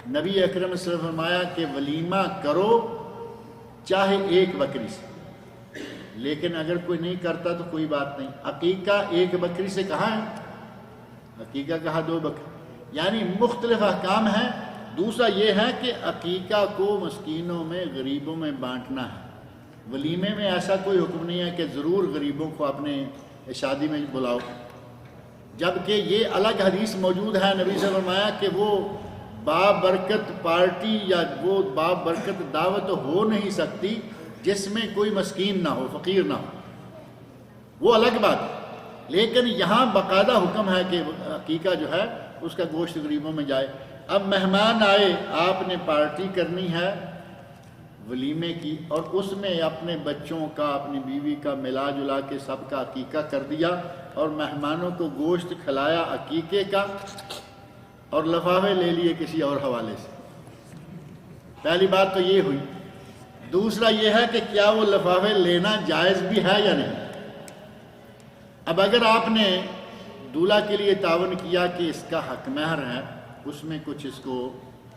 نبی اکرم صلی اللہ علیہ وسلم نے فرمایا کہ ولیمہ کرو چاہے ایک بکری سے، لیکن اگر کوئی نہیں کرتا تو کوئی بات نہیں۔ عقیقہ ایک بکری سے کہاں ہے؟ عقیقہ کہا دو بکری، یعنی مختلف احکام ہیں۔ دوسرا یہ ہے کہ عقیقہ کو مسکینوں میں، غریبوں میں بانٹنا ہے۔ ولیمے میں ایسا کوئی حکم نہیں ہے کہ ضرور غریبوں کو اپنے شادی میں بلاؤ، جبکہ یہ الگ حدیث موجود ہے، نبی سے فرمایا کہ وہ بابرکت پارٹی یا وہ بابرکت دعوت ہو نہیں سکتی جس میں کوئی مسکین نہ ہو، فقیر نہ ہو، وہ الگ بات ہے۔ لیکن یہاں باقاعدہ حکم ہے کہ عقیقہ جو ہے اس کا گوشت غریبوں میں جائے۔ اب مہمان آئے، آپ نے پارٹی کرنی ہے ولیمے کی، اور اس میں اپنے بچوں کا، اپنی بیوی کا ملا جلا کے سب کا عقیقہ کر دیا، اور مہمانوں کو گوشت کھلایا عقیقے کا، اور لفافے لے لیے کسی اور حوالے سے۔ پہلی بات تو یہ ہوئی۔ دوسرا یہ ہے کہ کیا وہ لفافے لینا جائز بھی ہے یا نہیں؟ اب اگر آپ نے دولہا کے لیے تعاون کیا کہ اس کا حق مہر ہے، اس میں کچھ اس کو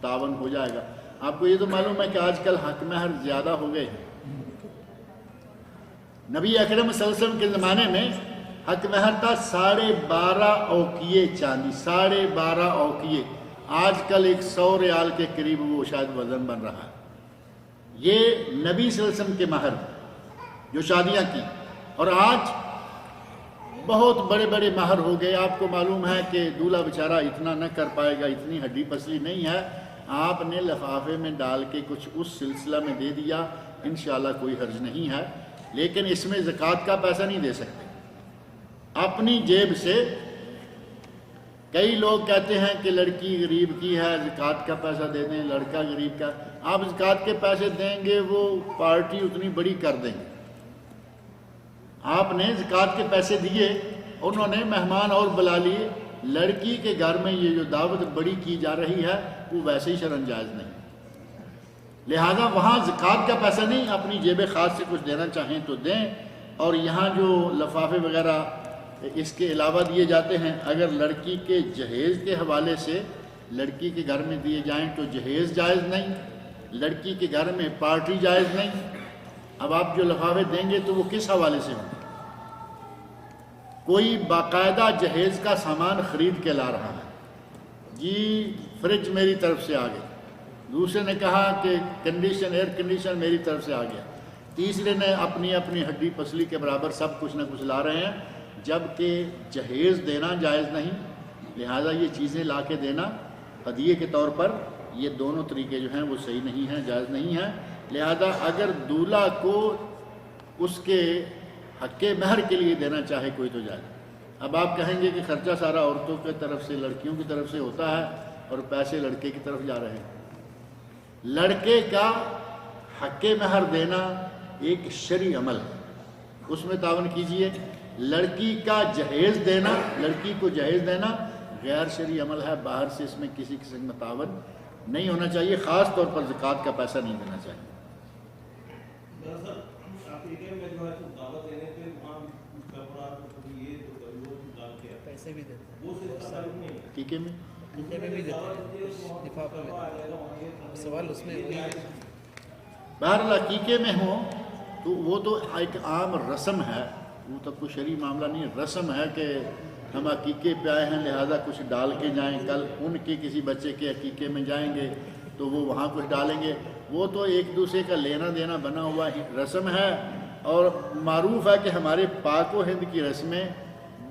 تعاون ہو جائے گا۔ آپ کو یہ تو معلوم ہے کہ آج کل حق مہر زیادہ ہو گئے ہیں۔ نبی اکرم صلی اللہ علیہ وسلم کے زمانے میں حق مہر تھا 12.5 اوقیے چاندی، 12.5 اوقیے، آج کل 100 ریال کے قریب وہ شاید وزن بن رہا ہے۔ یہ نبی صلی اللہ علیہ وسلم کے مہر جو شادیاں کی، اور آج بہت بڑے بڑے مہر ہو گئے۔ آپ کو معلوم ہے کہ دولہا بیچارہ اتنا نہ کر پائے گا، اتنی ہڈی پسلی نہیں ہے۔ آپ نے لفافے میں ڈال کے کچھ اس سلسلہ میں دے دیا، انشاءاللہ کوئی حرج نہیں ہے، لیکن اس میں زکوٰۃ کا پیسہ نہیں دے سکتے اپنی جیب سے۔ کئی لوگ کہتے ہیں کہ لڑکی غریب کی ہے، زکوٰۃ کا پیسہ دے دیں، لڑکا غریب کا۔ آپ زکوٰۃ کے پیسے دیں گے وہ پارٹی اتنی بڑی کر دیں گے۔ آپ نے زکوٰۃ کے پیسے دیے، انہوں نے مہمان اور بلا لیے، لڑکی کے گھر میں یہ جو دعوت بڑی کی جا رہی ہے وہ ویسے ہی شرعاً جائز نہیں، لہذا وہاں زکوٰۃ کا پیسہ نہیں، اپنی جیب خاص سے کچھ دینا چاہیں تو دیں، اور یہاں جو لفافے وغیرہ اس کے علاوہ دیے جاتے ہیں، اگر لڑکی کے جہیز کے حوالے سے لڑکی کے گھر میں دیے جائیں تو جہیز جائز نہیں، لڑکی کے گھر میں پارٹی جائز نہیں۔ اب آپ جو لفافے دیں گے تو وہ کس حوالے سے ہوں؟ کوئی باقاعدہ جہیز کا سامان خرید کے لا رہا ہے، جی فریج میری طرف سے آ گئی، دوسرے نے کہا کہ ایئر کنڈیشن میری طرف سے آ گیا، تیسرے نے اپنی اپنی ہڈی پسلی کے برابر سب کچھ نہ کچھ لا رہے ہیں، جبکہ جہیز دینا جائز نہیں۔ لہذا یہ چیزیں لا کے دینا ہدیے کے طور پر، یہ دونوں طریقے جو ہیں وہ صحیح نہیں ہیں، جائز نہیں ہیں۔ لہذا اگر دولہا کو اس کے حق مہر کے لیے دینا چاہے کوئی تو جائز۔ اب آپ کہیں گے کہ خرچہ سارا عورتوں کی طرف سے، لڑکیوں کی طرف سے ہوتا ہے اور پیسے لڑکے کی طرف جا رہے ہیں۔ لڑکے کا حق مہر دینا ایک شرعی عمل ہے، اس میں تعاون کیجئے۔ لڑکی کا جہیز دینا، لڑکی کو جہیز دینا غیر شرعی عمل ہے، باہر سے اس میں کسی قسم کا تعاون نہیں ہونا چاہیے، خاص طور پر زکوٰۃ کا پیسہ نہیں دینا چاہیے۔ پیسے بھی دیتے ہیں، ٹھیک ہے میں بھی دیتے ہیں، لفافے میں۔ سوال اس میں وہی ہے، بہرحال عقیقے میں ہوں تو وہ تو ایک عام رسم ہے، وہ تو کوئی شرعی معاملہ نہیں ہے، رسم ہے کہ ہم عقیقے پہ آئے ہیں لہذا کچھ ڈال کے جائیں، کل ان کے کسی بچے کے عقیقے میں جائیں گے تو وہ وہاں کچھ ڈالیں گے، وہ تو ایک دوسرے کا لینا دینا بنا ہوا رسم ہے۔ اور معروف ہے کہ ہمارے پاک و ہند کی رسمیں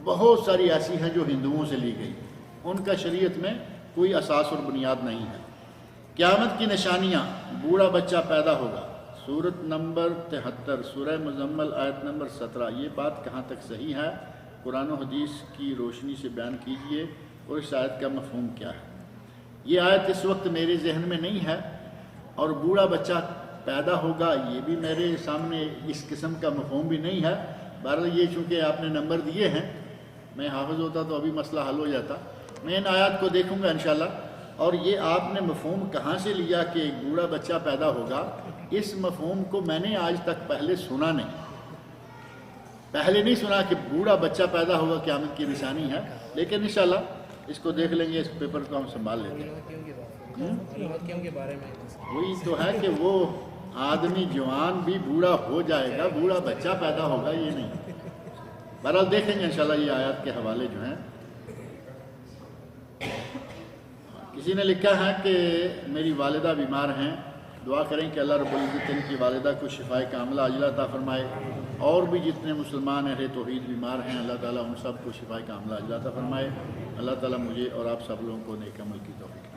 بہت ساری ایسی ہیں جو ہندوؤں سے لی گئی، ان کا شریعت میں کوئی اساس اور بنیاد نہیں ہے۔ قیامت کی نشانیاں، بوڑھا بچہ پیدا ہوگا، سورت نمبر 73 سورہ مزمل آیت نمبر 17، یہ بات کہاں تک صحیح ہے؟ قرآن و حدیث کی روشنی سے بیان کیجئے اور اس آیت کا مفہوم کیا ہے؟ یہ آیت اس وقت میرے ذہن میں نہیں ہے، اور بوڑھا بچہ پیدا ہوگا یہ بھی میرے سامنے اس قسم کا مفہوم بھی نہیں ہے۔ بہرحال یہ چونکہ آپ نے نمبر دیے ہیں، میں حافظ ہوتا تو ابھی مسئلہ حل ہو جاتا۔ میں ان آیات کو دیکھوں گا انشاءاللہ۔ اور یہ آپ نے مفہوم کہاں سے لیا کہ ایک بوڑھا بچہ پیدا ہوگا، اس مفہوم کو میں نے آج تک پہلے سنا نہیں، پہلے نہیں سنا کہ بوڑھا بچہ پیدا ہوگا قیامت کی نشانی ہے، لیکن انشاءاللہ اس کو دیکھ لیں گے، اس پیپر کو ہم سنبھال لیتے ہیں۔ علامتیوں کے بارے میں وہی تو ہے کہ وہ آدمی جوان بھی بوڑھا ہو جائے گا، بوڑھا بچہ پیدا ہوگا یہ نہیں۔ بہرحال دیکھیں گے انشاءاللہ یہ آیات کے حوالے جو ہیں۔ کسی نے لکھا ہے کہ میری والدہ بیمار ہیں، دعا کریں کہ اللہ رب العزت ان کی والدہ کو شفائے کاملہ عاجلہ عطا فرمائے، اور بھی جتنے مسلمان اہل توحید بیمار ہیں اللہ تعالیٰ ان سب کو شفائے کاملہ عاجلہ عطا فرمائے۔ اللہ تعالیٰ مجھے اور آپ سب لوگوں کو نیک عمل کی توفیق